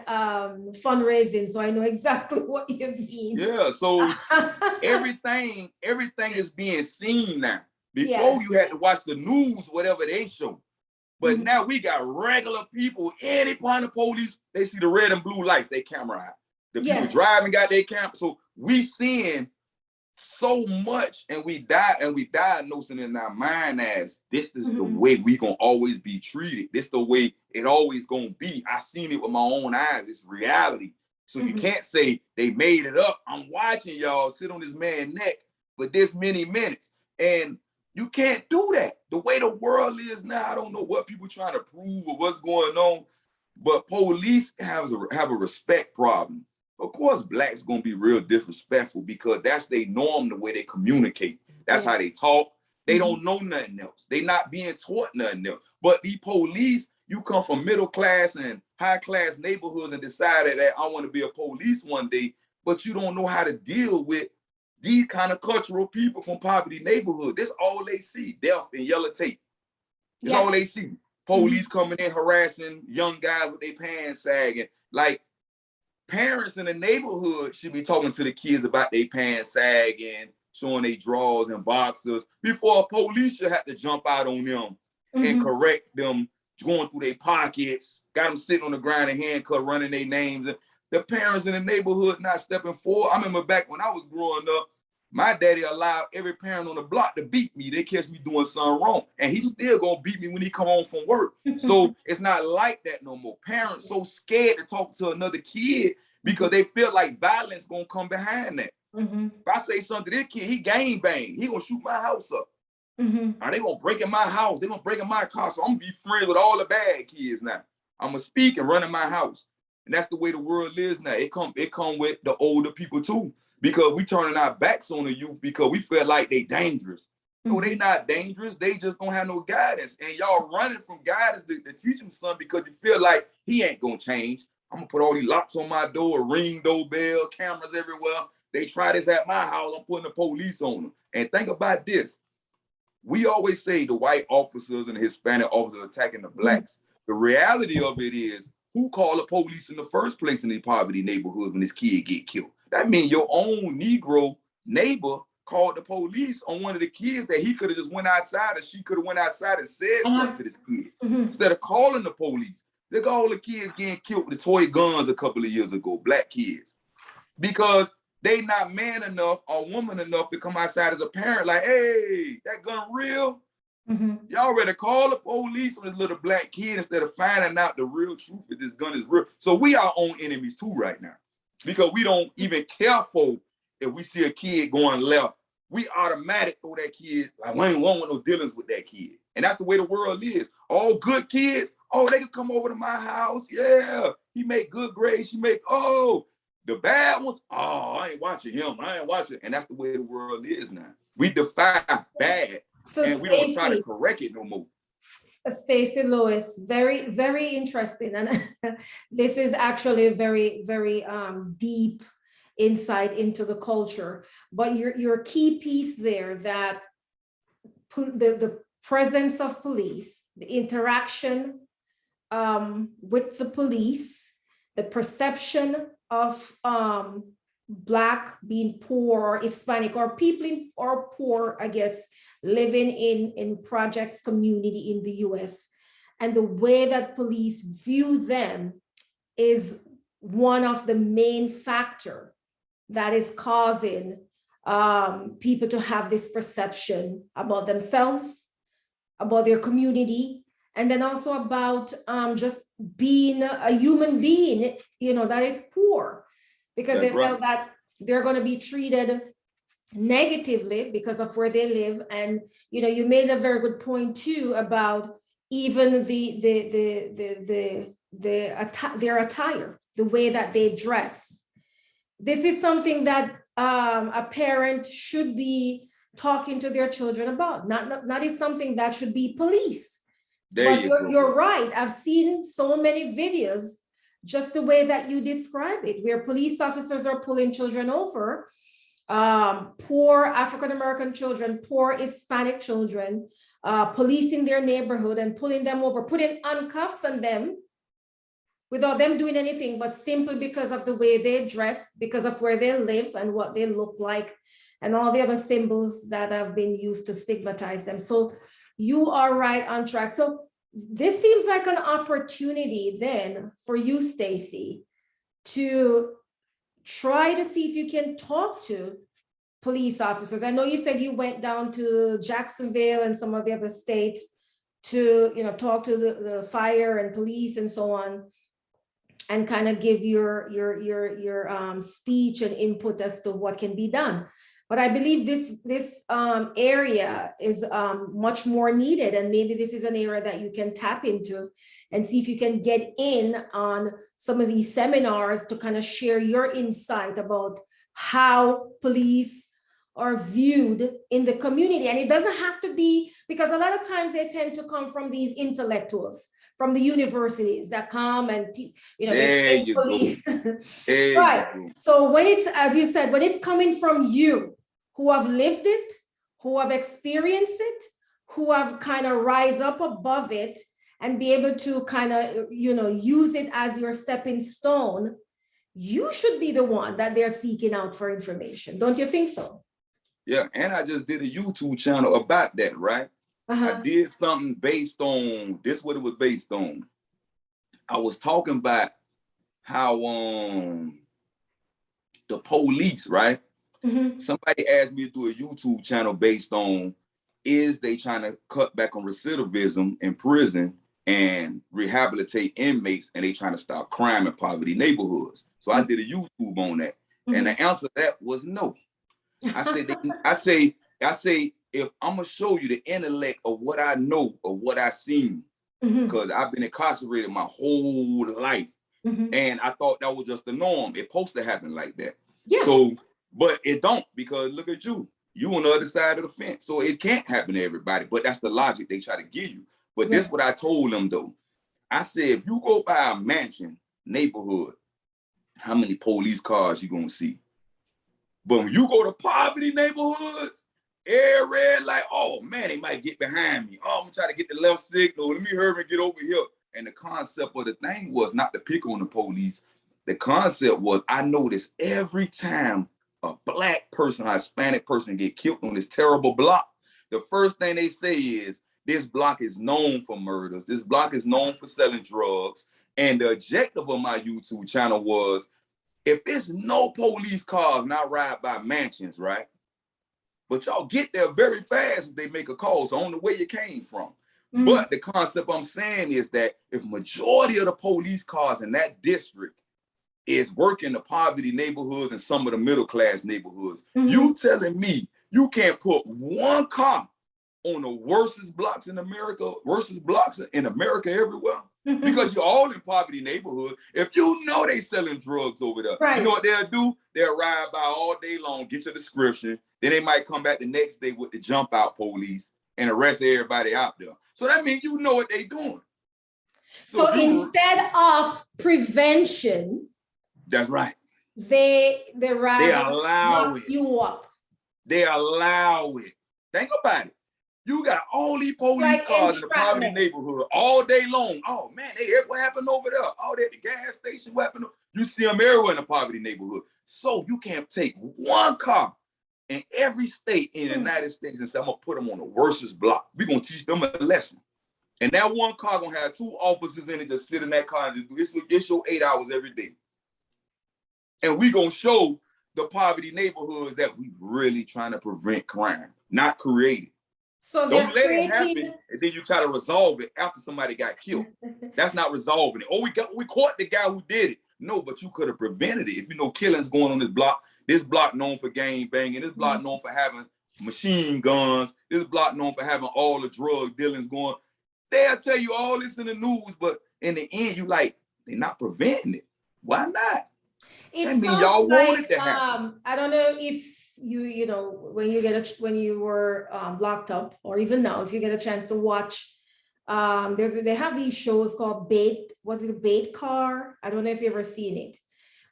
fundraising, so I know exactly what you mean. Yeah, so everything is being seen now. Before Yes. you had to watch the news, whatever they show. But now we got regular people, any part of the police, they see the red and blue lights, they camera out. The people driving got their camera. So we seeing so much and we diagnosing in our mind as this is the way we gonna always be treated. This the way it always gonna be. I seen it with my own eyes. It's reality. So you can't say they made it up. I'm watching y'all sit on this man's neck for this many minutes. And you can't do that. The way the world is now, I don't know what people trying to prove or what's going on, but police have a respect problem. Of course, blacks gonna be real disrespectful because that's their norm, the way they communicate. That's how they talk. They don't know nothing else. They not being taught nothing else. But the police, you come from middle class and high class neighborhoods and decided that I want to be a police one day, but you don't know how to deal with these kind of cultural people from poverty neighborhood. That's all they see, death and yellow tape. That's all they see. Police coming in harassing young guys with their pants sagging. Like, parents in the neighborhood should be talking to the kids about their pants sagging, showing their drawers and boxers before police should have to jump out on them and correct them, going through their pockets, got them sitting on the ground and handcuffed, running their names. The parents in the neighborhood not stepping forward. I remember back when I was growing up, my daddy allowed every parent on the block to beat me. They catch me doing something wrong. And he's still gonna beat me when he come home from work. So it's not like that no more. Parents so scared to talk to another kid because they feel like violence gonna come behind that. If I say something to this kid, he gang bang. He gonna shoot my house up. Or they gonna break in my house. They gonna break in my car. So I'm gonna be friends with all the bad kids now. I'm gonna speak and run in my house. And that's the way the world is now. It come with the older people too. Because we turning our backs on the youth because we feel like they dangerous. No, they not dangerous. They just don't have no guidance. And y'all running from guidance to teach them something because you feel like he ain't gonna change. I'm gonna put all these locks on my door, ring doorbell, cameras everywhere. They try this at my house, I'm putting the police on them. And think about this. We always say the white officers and the Hispanic officers attacking the blacks. The reality of it is, who called the police in the first place in these poverty neighborhoods when this kid get killed? That means your own Negro neighbor called the police on one of the kids that he could have just went outside or she could have went outside and said something to this kid. Instead of calling the police. Look at all the kids getting killed with the toy guns a couple of years ago, black kids. Because they not man enough or woman enough to come outside as a parent like, hey, that gun real? Y'all ready to call the police on this little black kid instead of finding out the real truth if this gun is real. So we our own enemies too right now. Because we don't even care for if we see a kid going left, we automatic throw that kid, like we ain't want no dealings with that kid. And that's the way the world is. All good kids, oh, they can come over to my house. Yeah, he make good grades. She make, oh, the bad ones, oh, I ain't watching him. I ain't watching. And that's the way the world is now. We defy bad and we don't try to correct it no more. Stacii Lewis, very, very interesting. And this is actually a very, very deep insight into the culture. But your key piece there, that the presence of police, the interaction with the police, the perception of Black being poor or Hispanic or people or poor, I guess, living in projects community in the US, and the way that police view them is one of the main factor that is causing people to have this perception about themselves, about their community, and then also about just being a human being, that is poor, because they felt that they're going to be treated negatively because of where they live. And you made a very good point too about even their attire, the way that they dress. This is something that a parent should be talking to their children about. Not is something that should be police. There But you go. you're right. I've seen so many videos, just the way that you describe it, where police officers are pulling children over, poor African-American children, poor Hispanic children, policing their neighborhood and pulling them over, putting handcuffs on them without them doing anything, but simply because of the way they dress, because of where they live and what they look like, and all the other symbols that have been used to stigmatize them. So you are right on track. So this seems like an opportunity then for you, Stacii, to try to see if you can talk to police officers. I know you said you went down to Jacksonville and some of the other states to, talk to the fire and police and so on, and kind of give your speech and input as to what can be done. But I believe this area is much more needed, and maybe this is an area that you can tap into and see if you can get in on some of these seminars to kind of share your insight about how police are viewed in the community. And it doesn't have to be, because a lot of times they tend to come from these intellectuals, from the universities that come and There you police. go. There Right. you go. So when it's, as you said, when it's coming from you who have lived it, who have experienced it, who have kind of rise up above it and be able to kind of, use it as your stepping stone, you should be the one that they're seeking out for information. Don't you think so? Yeah, and I just did a YouTube channel about that, right? I did something based on this, what it was based on. I was talking about how the police, right? Somebody asked me to do a YouTube channel based on, is they trying to cut back on recidivism in prison and rehabilitate inmates, and they trying to stop crime in poverty neighborhoods. So I did a YouTube on that. And the answer to that was no. I say, if I'm gonna show you the intellect of what I know, of what I seen, because I've been incarcerated my whole life. And I thought that was just the norm. It's supposed to happen like that. Yeah. So, but it don't, because look at you. You on the other side of the fence. So it can't happen to everybody. But that's the logic they try to give you. But this is what I told them though. I said, if you go by a mansion neighborhood, how many police cars you gonna see? But when you go to poverty neighborhoods, air red, like, oh man, they might get behind me. Oh, I'm gonna try to get the left signal. Let me hurry and get over here. And the concept of the thing was not to pick on the police. The concept was, I noticed every time a black person, a Hispanic person get killed on this terrible block, the first thing they say is, this block is known for murders. This block is known for selling drugs. And the objective of my YouTube channel was, if there's no police cars and I ride by mansions, right? But y'all get there very fast if they make a call. So on the way you came from. But the concept I'm saying is that if majority of the police cars in that district is working the poverty neighborhoods and some of the middle class neighborhoods, you telling me you can't put one car on the worstest blocks in America, everywhere? Because you're all in poverty neighborhood. If you know they selling drugs over there, you know what they'll do? They'll ride by all day long, get your description. Then they might come back the next day with the jump out police and arrest everybody out there. So that means you know what they're doing. So instead of prevention, that's right. They allow it. You up. They allow it. Think about it. You got all these police cars in the poverty neighborhood all day long. Oh man, what happened over there? Oh, they at the gas station. What happened? You see them everywhere in the poverty neighborhood. So you can't take one car in every state in the United States and say, I'm gonna put them on the worstest block. We're gonna teach them a lesson. And that one car gonna have 2 officers in it to sit in that car and just do it's your 8 hours every day. And we gonna show the poverty neighborhoods that we really trying to prevent crime, not create it. So don't let it happen, and then you try to resolve it after somebody got killed. That's not resolving it. Oh, we caught the guy who did it. No, but you could have prevented it. If you know killings going on this block known for gang banging, this block known for having machine guns, this block known for having all the drug dealings going. They'll tell you all this in the news, but in the end, you like, they're not preventing it. Why not? It That means sounds y'all wanted like to happen. I don't know if you know when you were locked up, or even now, if you get a chance to watch, they have these shows called Bait Car? I don't know if you've ever seen it,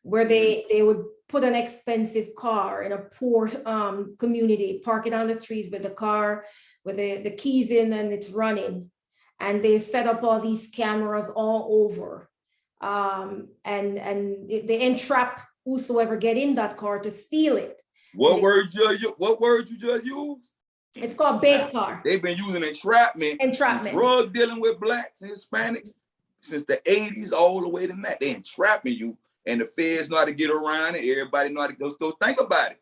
where they would put an expensive car in a poor community, park it on the street with the car with the keys in, and it's running, and they set up all these cameras all over, and they entrap whosoever get in that car to steal it. What word you just used? It's called Bait Car. They've been using entrapment. Drug dealing with blacks and Hispanics since the 80s all the way to now. They entrapping you, and the feds know how to get around it. Everybody know how to go. So think about it.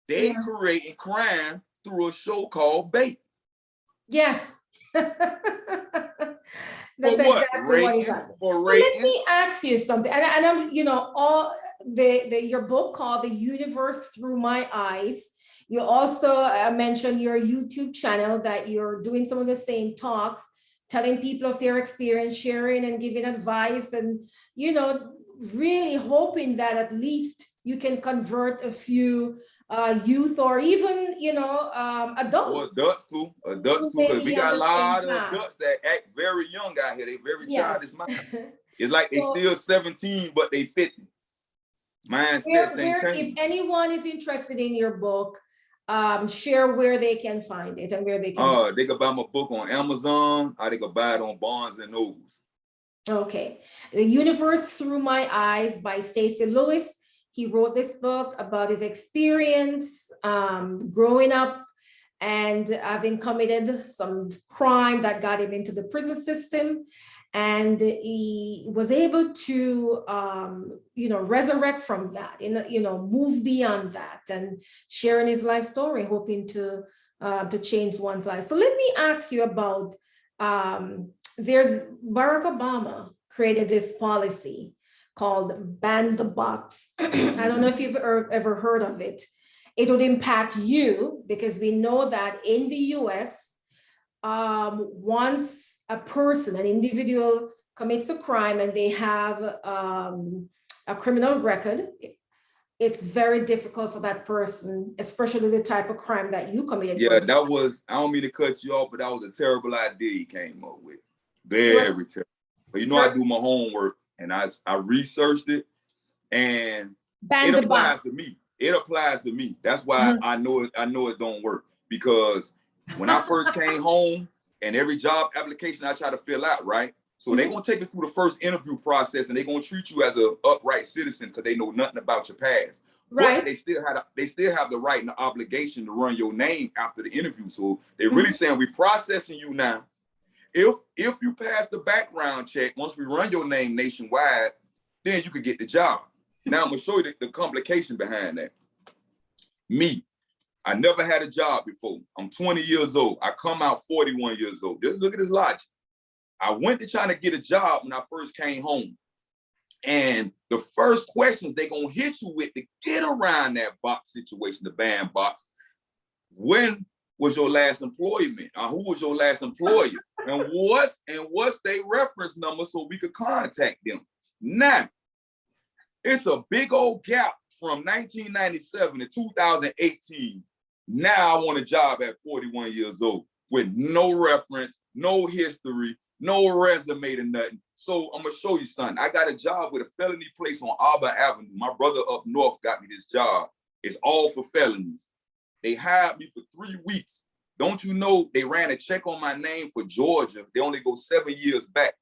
They creating crime through a show called Bait. Yes. That's for what? exactly what it's For so ratings? let me ask you something. And I'm, all your book called The Universe Through My Eyes. You also mentioned your YouTube channel, that you're doing some of the same talks, telling people of your experience, sharing and giving advice, and, really hoping that at least you can convert a few youth, or even, adults. Or adults too, because we got a lot of adults that act very young out here. They very childish mind. It's like they still 17, but they 50. Mindsets ain't changing. If anyone is interested in your book, share where they can find it and where they can. They can buy my book on Amazon, or they can buy it on Barnes and Nobles. Okay. The Universe Through My Eyes by Stacii Lewis. He wrote this book about his experience growing up and having committed some crime that got him into the prison system. And he was able to, resurrect from that, move beyond that, and sharing his life story, hoping to change one's life. So let me ask you about, there's Barack Obama created this policy called Ban the Box. I don't know if you've ever heard of it. It would impact you because we know that in the US, once an individual commits a crime and they have a criminal record, it's very difficult for that person, especially the type of crime that you committed. Yeah, that was, I don't mean to cut you off, but that was a terrible idea he came up with. Very terrible. But I do my homework and I researched it, and it applies to me. It applies to me. That's why I know it don't work. Because when I first came home, and every job application I try to fill out, right? So they're gonna take you through the first interview process, and they're gonna treat you as an upright citizen because they know nothing about your past. Right. But they still have the right and the obligation to run your name after the interview. So they're really saying, we're processing you now. If you pass the background check, once we run your name nationwide, then you could get the job. Now I'm gonna show you the complication behind that. Me, I never had a job before. I'm 20 years old. I come out 41 years old. Just look at this logic. I went to try to get a job when I first came home. And the first questions they're going to hit you with to get around that box situation, the ban box, when was your last employment? Who was your last employer? And what's their reference number so we could contact them? Now, it's a big old gap from 1997 to 2018. Now I want a job at 41 years old with no reference, no history, no resume to nothing. So I'm gonna show you something. I got a job with a felony place on Auburn Avenue. My brother up north got me this job. It's all for felonies. They hired me for 3 weeks. Don't you know they ran a check on my name for Georgia? They only go 7 years back.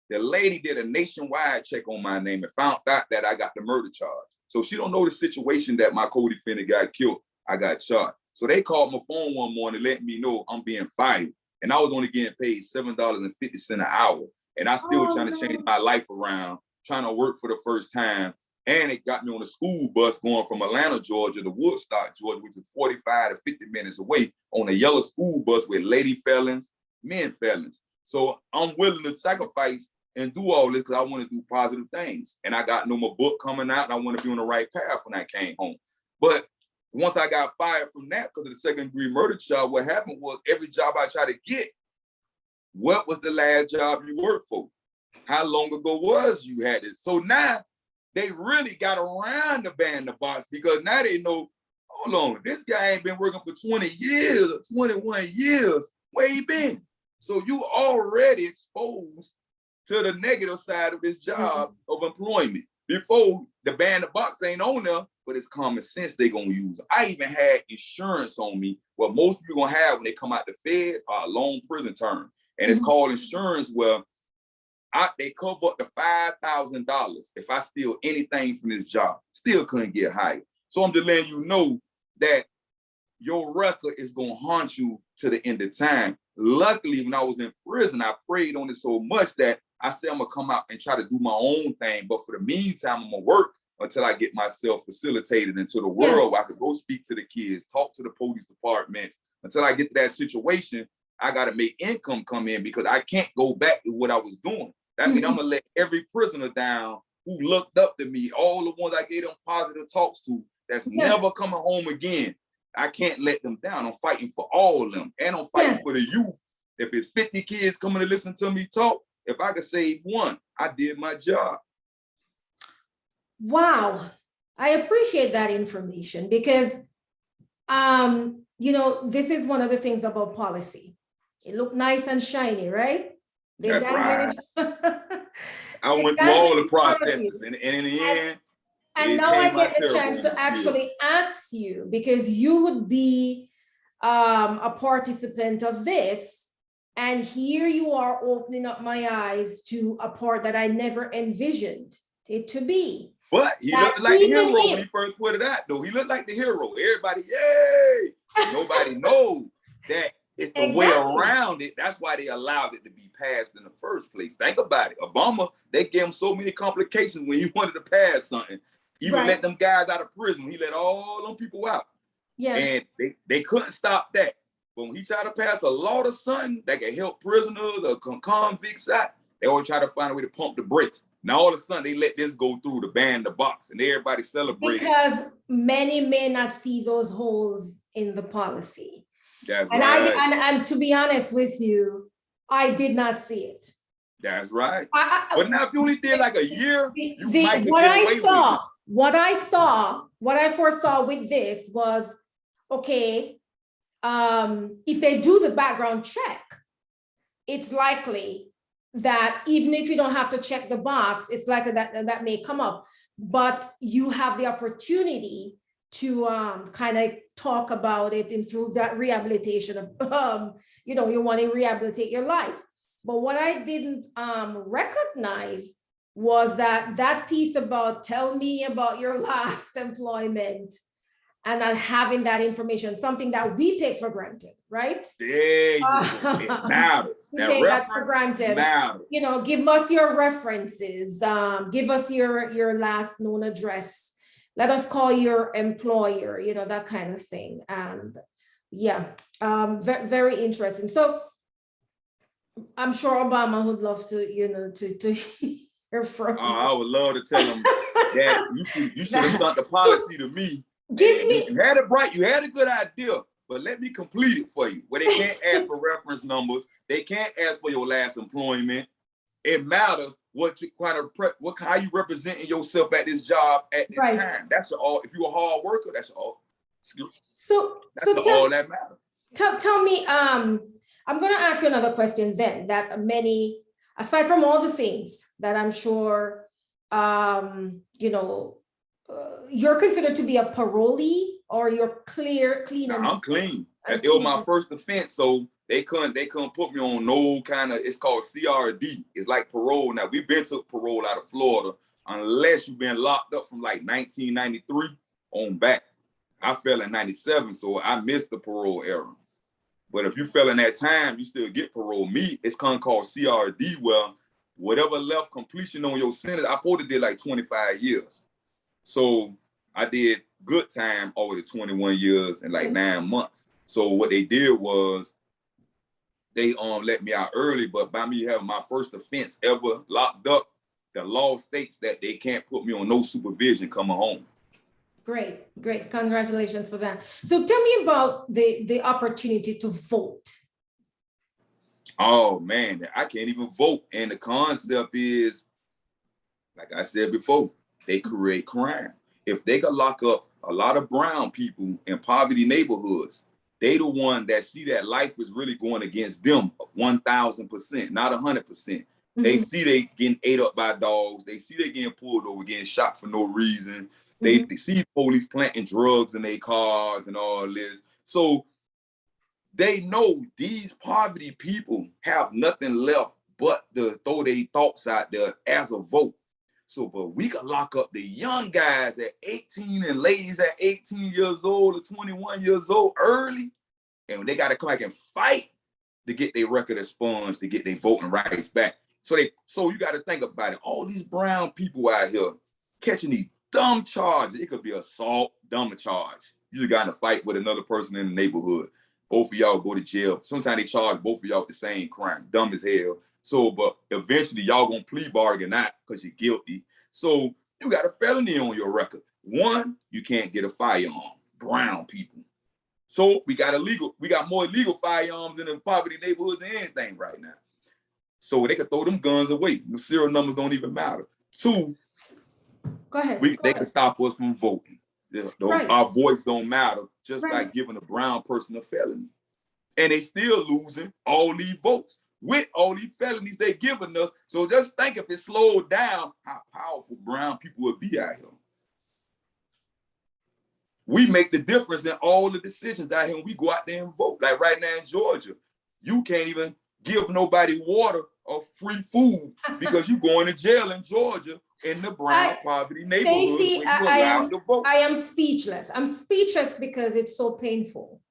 The lady did a nationwide check on my name and found out that I got the murder charge. So she don't know the situation that my co-defendant got killed. I got charged. So they called my phone one morning, letting me know I'm being fired. And I was only getting paid $7.50 an hour. And I still trying to change my life around, trying to work for the first time. And it got me on a school bus going from Atlanta, Georgia to Woodstock, Georgia, which is 45 to 50 minutes away, on a yellow school bus with lady felons, men felons. So I'm willing to sacrifice and do all this because I want to do positive things. And I got my book coming out, and I want to be on the right path when I came home. But once I got fired from that because of the second-degree murder charge, what happened was every job I tried to get, what was the last job you worked for? How long ago was you had it? So now they really got around the ban the box because now they know, hold on, this guy ain't been working for 20 years or 21 years. Where he been? So you already exposed to the negative side of this job of employment. Before the ban the box ain't on there, but it's common sense they gonna use it. I even had insurance on me. What most people gonna have when they come out the feds are a long prison term. And it's called insurance where they cover up to $5,000 if I steal anything from this job. Still couldn't get hired. So I'm just letting you know that your record is gonna haunt you to the end of time. Luckily, when I was in prison, I prayed on it so much that I said I'm gonna come out and try to do my own thing. But for the meantime, I'm gonna work until I get myself facilitated into the world where I could go speak to the kids, talk to the police departments. Until I get to that situation, I gotta make income come in because I can't go back to what I was doing. That means I'm gonna let every prisoner down who looked up to me, all the ones I gave them positive talks to, that's never coming home again. I can't let them down. I'm fighting for all of them. And I'm fighting for the youth. If it's 50 kids coming to listen to me talk, if I could save one, I did my job. Wow. I appreciate that information because, you know, this is one of the things about policy. It looked nice and shiny, right? That's right. I went through all the processes and in the end, and now I get the chance to actually ask you because you would be a participant of this. And here you are opening up my eyes to a part that I never envisioned it to be. But he looked like the hero when he first put it out, though. He looked like the hero. Everybody, yay! Nobody knows that it's a way around it. That's why they allowed it to be passed in the first place. Think about it. Obama, they gave him so many complications when he wanted to pass something. Even let them guys out of prison. He let all them people out. Yeah. And they couldn't stop that. But when he tried to pass a law or something that can help prisoners or convicts out, they always try to find a way to pump the brakes. Now all of a sudden they let this go through the ban the box and everybody celebrated. Because many may not see those holes in the policy. That's right. And to be honest with you, I did not see it. That's right. But now if you only did like a year, you might get what away with it. What I foresaw with this was, okay, if they do the background check, it's likely that even if you don't have to check the box, it's likely that may come up. But you have the opportunity to kind of talk about it and through that rehabilitation of, you know, you want to rehabilitate your life. But what I didn't recognize was that piece about tell me about your last employment and not having that information, something that we take for granted, right? There you go. It matters. We take that for granted. Matters. You know, give us your references. Give us your last known address. Let us call your employer, you know, that kind of thing. And yeah, very interesting. So I'm sure Obama would love to, you know, to hear from you. I would love to tell him that you should have sent the policy to me. You had it right, you had a good idea, but let me complete it for you. Where they can't ask for reference numbers, they can't ask for your last employment. It matters what you kind of how you representing yourself at this job at this time. That's all. If you're a hard worker, that's all. So all that matters. Tell me, I'm going to ask you another question then. That many, aside from all the things that I'm sure, you know, you're considered to be a parolee, or you're clean. No, I'm clean. It was my first offense, so they couldn't put me on no kind of, it's called CRD. It's like parole. Now we've been to parole out of Florida, unless you've been locked up from like 1993 on back. I fell in 97, so I missed the parole era. But if you fell in that time, you still get parole. Me, it's called CRD, where whatever left completion on your sentence, I probably did like 25 years. So I did good time over the 21 years and like 9 months. So what they did was they let me out early, but by me having my first offense ever locked up, the law states that they can't put me on no supervision coming home. Great. Congratulations for that. So tell me about the opportunity to vote. Oh man, I can't even vote. And the concept is, like I said before, they create crime. If they could lock up a lot of brown people in poverty neighborhoods, they the one that see that life is really going against them 1,000%, not 100%. They see they getting ate up by dogs. They see they getting pulled over, getting shot for no reason. They see police planting drugs in their cars and all this. So they know these poverty people have nothing left but to throw their thoughts out there as a vote. So, but we could lock up the young guys at 18 and ladies at 18 years old or 21 years old early, and they got to come back and fight to get their record expunged, to get their voting rights back. So you got to think about it. All these brown people out here catching these dumb charges. It could be assault, dumb charge. You just got in a fight with another person in the neighborhood. Both of y'all go to jail. Sometimes they charge both of y'all with the same crime. Dumb as hell. So, but eventually y'all gonna plea bargain out because you're guilty. So you got a felony on your record. One, you can't get a firearm. Brown people. So we got more illegal firearms in the poverty neighborhoods than anything right now. So they could throw them guns away. The serial numbers don't even matter. Two, go ahead. They can stop us from voting. Right. Our voice don't matter just by giving a brown person a felony. And they still losing all these votes with all these felonies they giving us. So just think if it slowed down, how powerful brown people would be out here. We make the difference in all the decisions out here when we go out there and vote. Like right now in Georgia, you can't even give nobody water or free food because you going to jail in Georgia in the brown poverty neighborhood when you're allowed to vote. I am speechless. I'm speechless because it's so painful.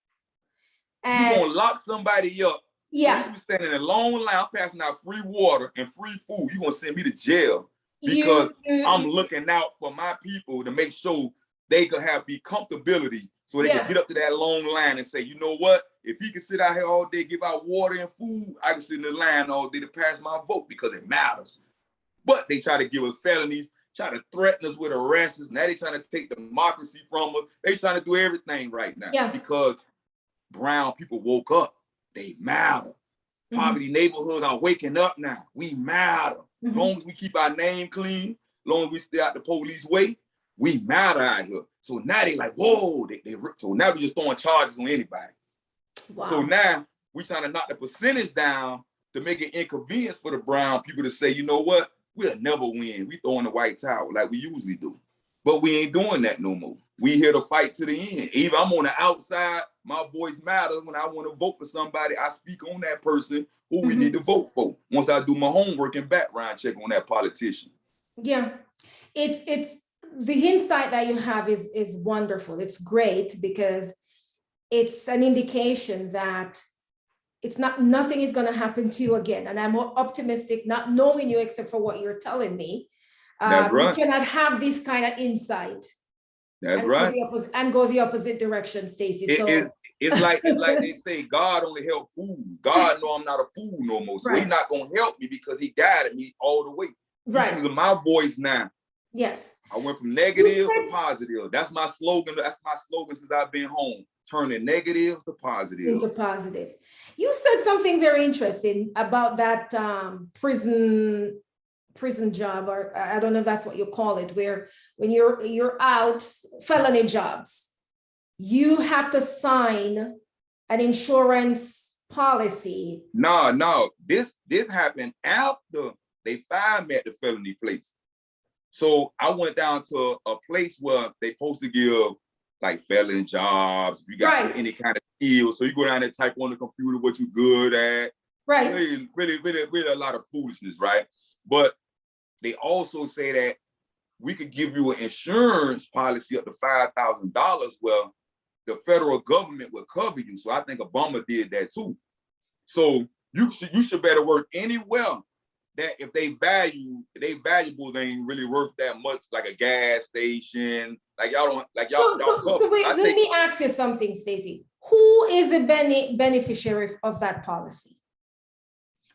And you're going to lock somebody up. Yeah. So you be standing in a long line passing out free water and free food. You're going to send me to jail because I'm looking out for my people to make sure they could be comfortability so they can get up to that long line and say, you know what? If he can sit out here all day, give out water and food, I can sit in the line all day to pass my vote because it matters. But they try to give us felonies, try to threaten us with arrests. Now they trying to take democracy from us. They trying to do everything right now because brown people woke up. They matter. Poverty neighborhoods are waking up now. We matter. As long as we keep our name clean, as long as we stay out the police way, we matter out here. So now they like, whoa, so now we just throwing charges on anybody. Wow. So now we trying to knock the percentage down to make it inconvenient for the brown people to say, you know what? We'll never win. We throwing the white towel like we usually do. But we ain't doing that no more. We here to fight to the end. Even I'm on the outside, my voice matters. When I want to vote for somebody, I speak on that person who we need to vote for. Once I do my homework and background check on that politician. Yeah, it's the insight that you have is wonderful. It's great because it's an indication that nothing is going to happen to you again. And I'm more optimistic, not knowing you except for what you're telling me. That's right. You cannot have this kind of insight. That's right. Go the opposite direction, Stacii. It's like they say, God only help fools. God know I'm not a fool no more. So he's not going to help me because he guided me all the way. He's using my voice now. Yes. I went from negative to positive. That's my slogan. That's my slogan since I've been home. Turning negatives to positive. Into positive. You said something very interesting about that prison job, or I don't know if that's what you call it, where when you're out, felony jobs, you have to sign an insurance policy. No. This happened after they fired me at the felony place. So I went down to a place where they supposed to give like felony jobs, if you got any kind of skills. So you go down there, type on the computer what you're good at. Right. Really a lot of foolishness, right? But they also say that we could give you an insurance policy up to $5,000. Well, the federal government will cover you. So I think Obama did that too. So you should better work anywhere that if they valuable, they ain't really worth that much, like a gas station. Like y'all don't So wait, let me ask you something, Stacii. Who is a beneficiary of that policy?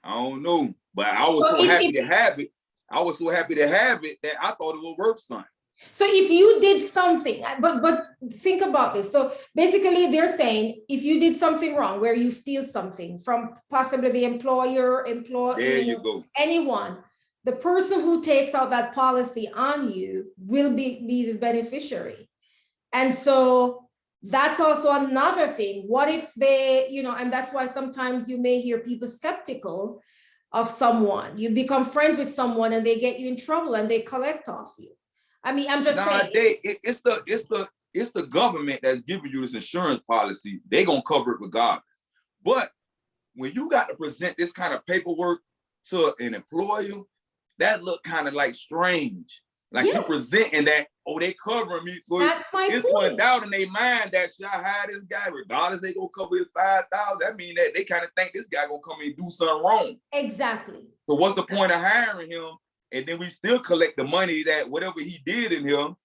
I don't know, but I was so happy to have it. I was so happy to have it that I thought it would work something. So if you did something, but think about this. So basically they're saying if you did something wrong, where you steal something from possibly the employer, there you go. anyone, the person who takes out that policy on you will be the beneficiary. And so that's also another thing. What if they, and that's why sometimes you may hear people skeptical of someone. You become friends with someone and they get you in trouble and they collect off you. I mean, I'm just saying. It's the government that's giving you this insurance policy. They're gonna cover it regardless. But when you got to present this kind of paperwork to an employer, that look kind of like strange. Like you presenting that, they covering me. So that's my it's point. one doubt in their mind that should I hire this guy, regardless they gonna cover his $5,000. That means that they kind of think this guy gonna come and do something wrong. Exactly. So what's the point of hiring him? And then we still collect the money that whatever he did in him.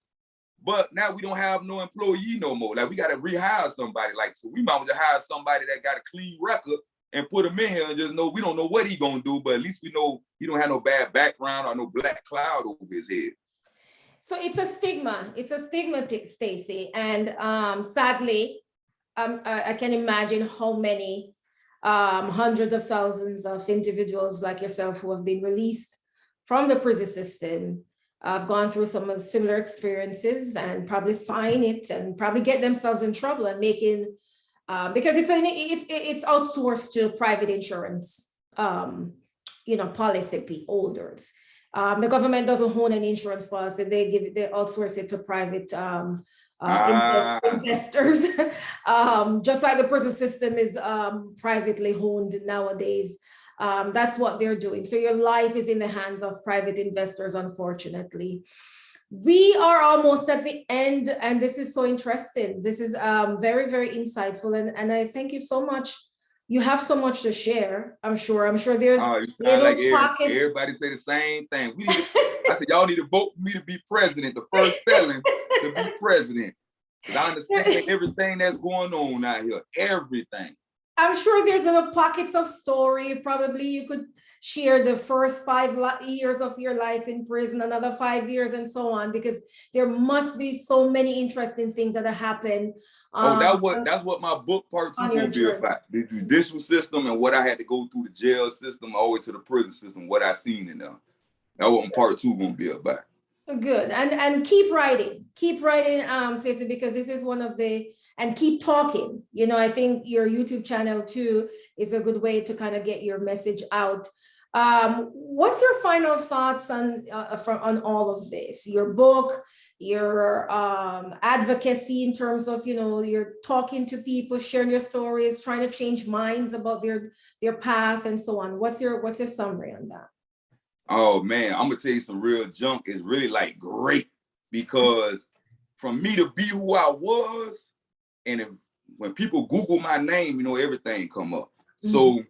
But now we don't have no employee no more. Like we got to rehire somebody. Like, so we might want to hire somebody that got a clean record and put him in here and just know we don't know what he gonna do, but at least we know he don't have no bad background or no black cloud over his head. So it's a stigma. It's a stigma, Stacii. And sadly, I can imagine how many hundreds of thousands of individuals like yourself who have been released from the prison system have gone through some similar experiences and probably sign it and probably get themselves in trouble and making, because it's outsourced to private insurance, policy holders. The government doesn't own an insurance policy. They outsource it to private investors. Just like the prison system is privately owned nowadays. That's what they're doing. So your life is in the hands of private investors, unfortunately. We are almost at the end, and this is so interesting. This is very, very insightful, and I thank you so much. You have so much to share. I'm sure there's like everybody say the same thing. I said, y'all need to vote for me to be president, the first felon to be president. Because I understand everything that's going on out here, everything. I'm sure there's little pockets of story. Probably you could share the first 5 years of your life in prison, another 5 years, and so on, because there must be so many interesting things that have happened. That's what my book part 2 gonna be about. The judicial system and what I had to go through, the jail system all the way to the prison system, what I seen in there. That's what part 2 gonna be about. Good. And keep writing, Stacii, because this is one of the, and keep talking. I think your YouTube channel too is a good way to kind of get your message out. What's your final thoughts on all of this? Your book, your advocacy in terms of, you're talking to people, sharing your stories, trying to change minds about their path and so on. What's your summary on that? Oh man, I'm gonna tell you some real junk. It's really like great, because from me to be who I was, and when people Google my name, everything come up. Mm-hmm. So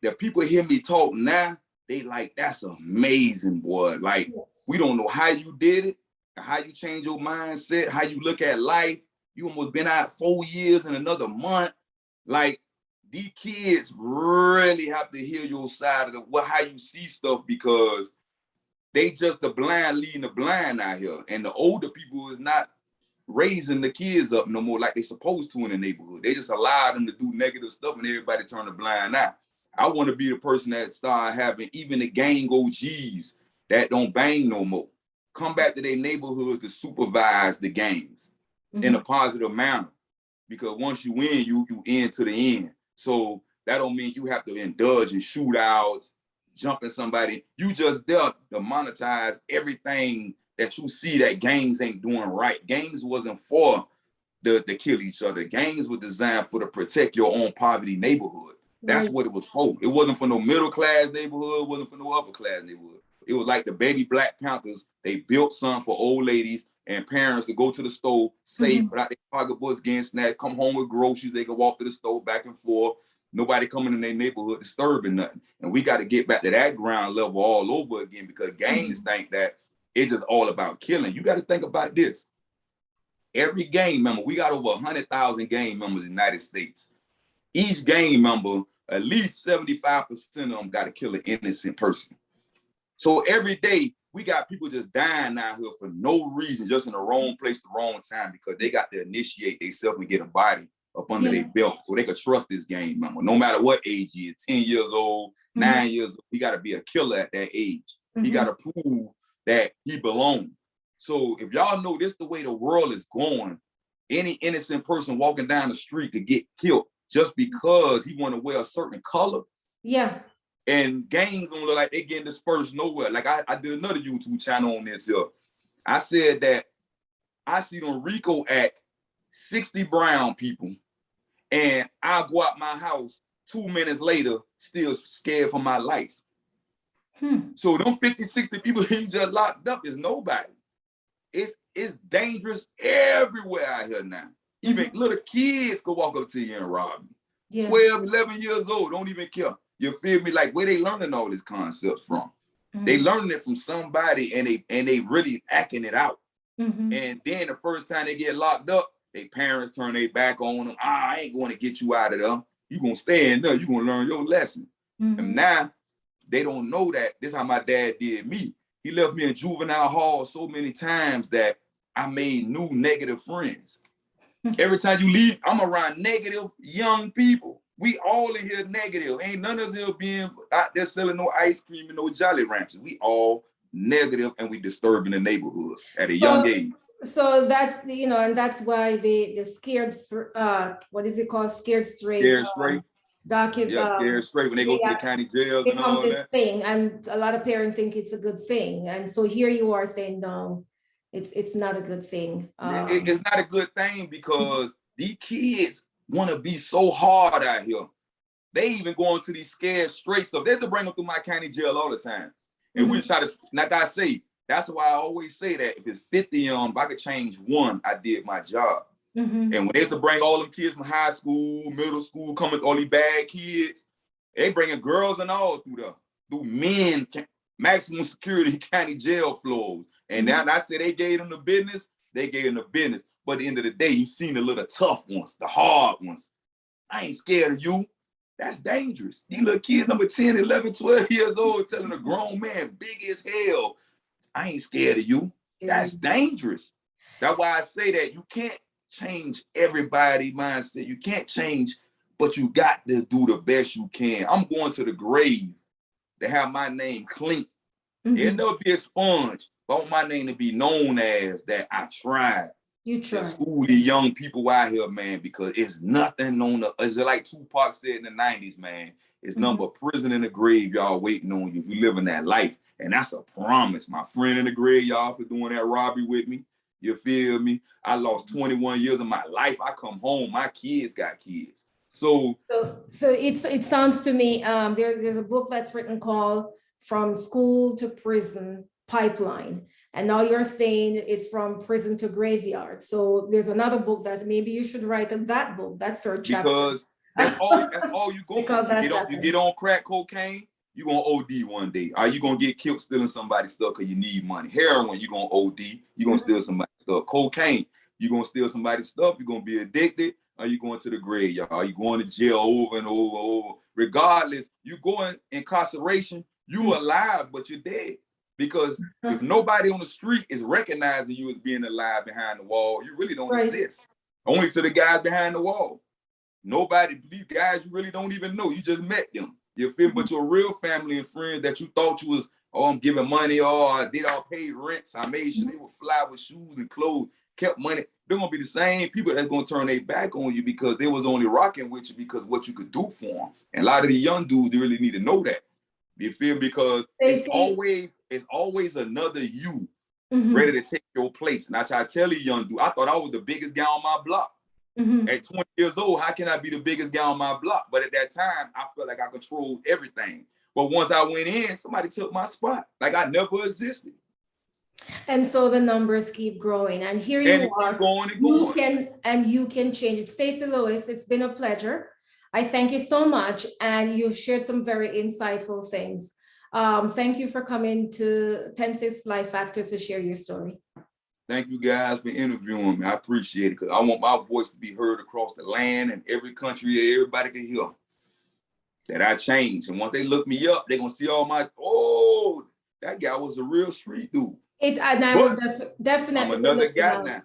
the people hear me talk now, they like, that's amazing, boy. Like, we don't know how you did it, how you change your mindset, how you look at life. You almost been out 4 years in another month. Like, these kids really have to hear your side of how you see stuff, because they just the blind leading the blind out here. And the older people is not raising the kids up no more like they supposed to in the neighborhood. They just allow them to do negative stuff and everybody turn a blind eye. I want to be the person that start having even the gang OGs that don't bang no more come back to their neighborhoods to supervise the gangs in a positive manner. Because once you win, you in to the end. So that don't mean you have to indulge in shootouts, jumping somebody. You just there to monetize everything that you see that gangs ain't doing right. Gangs wasn't for to kill each other. Gangs were designed for to protect your own poverty neighborhood. That's what it was for. It wasn't for no middle class neighborhood. It wasn't for no upper class neighborhood. It was like the baby Black Panthers. They built some for old ladies and parents to go to the store, save without their pocketbooks getting snatched, come home with groceries. They can walk to the store back and forth. Nobody coming in their neighborhood disturbing nothing. And we got to get back to that ground level all over again, because gangs think that it's just all about killing. You got to think about this. Every gang member, we got over 100,000 gang members in the United States. Each gang member, at least 75% of them got to kill an innocent person. So every day, we got people just dying out here for no reason, just in the wrong place, the wrong time, because they got to initiate themselves and get a body up under their belt so they could trust this gang member. No matter what age he is, 10 years old, 9 years old, he got to be a killer at that age. He got to prove that he belongs. So if y'all know this the way the world is going, any innocent person walking down the street could get killed just because he want to wear a certain color. Yeah. And gangs don't look like they getting dispersed nowhere. Like I did another YouTube channel on this here. I said that I see them RICO Act 60 brown people, and I'll go out my house 2 minutes later, still scared for my life. So them 50, 60 people you just locked up is nobody. It's dangerous everywhere out here now. Even little kids go walk up to you and rob you. 12, 11 years old, don't even care. You feel me? Like, where they learning all these concepts from? They learning it from somebody, and they really acting it out. And then the first time they get locked up, their parents turn their back on them. I ain't going to get you out of there. You gonna stay in there. You gonna learn your lesson. And now they don't know that. This is how my dad did me. He left me in juvenile hall so many times that I made new negative friends. Every time you leave, I'm around negative young people. We all in here negative. Ain't none of us here being out there selling no ice cream and no Jolly Ranchers. We all negative, and we disturbing the neighborhoods at a young age. So that's and that's why the scared what is it called? Scared straight. Scared straight. Scared straight when they go to the county jails and all that. Thing, and a lot of parents think it's a good thing, and so here you are saying no, it's not a good thing. It's not a good thing because these kids want to be so hard out here. They even going to these scared straight stuff. They have to bring them through my county jail all the time, and we try to. Like I say, that's why I always say that if it's 50 if I could change one, I did my job. And when they used to bring all them kids from high school, middle school, coming all these bad kids, they bringing girls and all through men, maximum security county jail floors. And now I said they gave them the business, they gave them the business. But at the end of the day, you seen the little tough ones, the hard ones. I ain't scared of you. That's dangerous. These little kids, number 10, 11, 12 years old, telling a grown man, big as hell, I ain't scared of you. That's dangerous. That's why I say that you can't change everybody's mindset. You can't change, but you got to do the best you can. I'm going to the grave to have my name clean. It'll never be a sponge, but I want my name to be known as that I tried. You tried. To school the young people out here, man, because it's nothing on the, it's like Tupac said in the 90s, man, it's nothing but prison in the grave, y'all waiting on you if you living that life. And that's a promise. My friend in the grave, y'all, for doing that robbery with me. You feel me? I lost 21 years of my life. I come home, my kids got kids. So it sounds to me, there's a book that's written called From School to Prison Pipeline. And now you're saying it's from prison to graveyard. So there's another book that maybe you should write that book, that third chapter. Because that's all you go for. You get on crack cocaine, you're going to OD one day. Are you going to get killed stealing somebody's stuff because you need money? Heroin, you're going to OD. You're going to steal somebody's stuff. Cocaine, you're going to steal somebody's stuff. You're going to be addicted. Are you going to the grave, y'all? Are you going to jail over and over? Regardless, you go in incarceration, you alive, but you're dead. Because if nobody on the street is recognizing you as being alive behind the wall, you really don't exist. Only to the guys behind the wall. Nobody, these guys you really don't even know. You just met them. You feel? But your real family and friends that you thought you was, I'm giving money, I did all paid rents, I made sure they would fly with shoes and clothes, kept money. They're gonna be the same people that's gonna turn their back on you because they was only rocking with you because what you could do for them. And a lot of the young dudes, they really need to know that. You feel? Because it's always another you ready to take your place. And I try to tell you, young dude, I thought I was the biggest guy on my block. At 20 years old, how can I be the biggest guy on my block? But at that time, I felt like I controlled everything. But once I went in, somebody took my spot. Like I never existed. And so the numbers keep growing. And here you are. Going and going. You can change it. Stacii Lewis, it's been a pleasure. I thank you so much. And you've shared some very insightful things. Thank you for coming to 10-6 Life Factors to share your story. Thank you guys for interviewing me. I appreciate it because I want my voice to be heard across the land and every country. Everybody can hear that I changed. And once they look me up, they're going to see all my, that guy was a real street dude. I will definitely. I'm another guy now.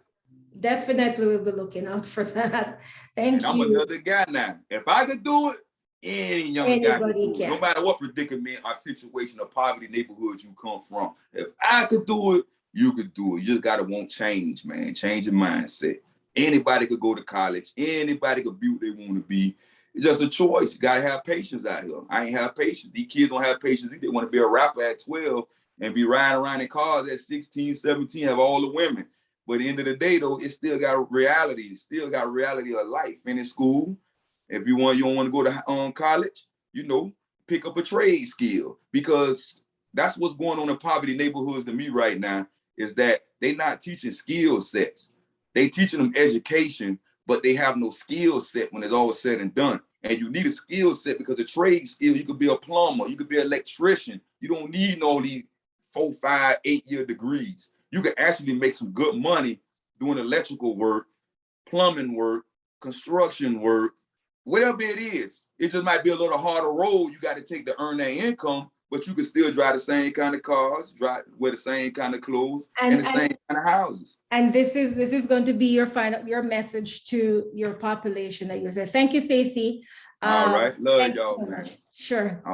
Definitely will be looking out for that. Thank you. I'm another guy now. If I could do it, Any young guy can Anybody do it. No can. matter what predicament or situation or poverty neighborhood you come from. If I could do it, you could do it. You just gotta want change, man. Change your mindset. Anybody could go to college. Anybody could be what they want to be. It's just a choice. You gotta have patience out here. I ain't have patience. These kids don't have patience. They want to be a rapper at 12 and be riding around in cars at 16, 17, have all the women. But at the end of the day, though, it still got reality. It still got reality of life. Finish school. If you don't want to go to college, pick up a trade skill, because that's what's going on in poverty neighborhoods to me right now, is that they not teaching skill sets. They teaching them education, but they have no skill set when it's all said and done. And you need a skill set, because the trade skill, you could be a plumber, you could be an electrician. You don't need all these 4, 5, 8-year degrees. You can actually make some good money doing electrical work, plumbing work, construction work, whatever it is. It just might be a little harder road you got to take to earn that income, but you can still drive the same kind of cars, wear the same kind of clothes, and the same kind of houses. And this is going to be your message to your population that you said. Thank you, Stacii. All right, love y'all, so man. Sure.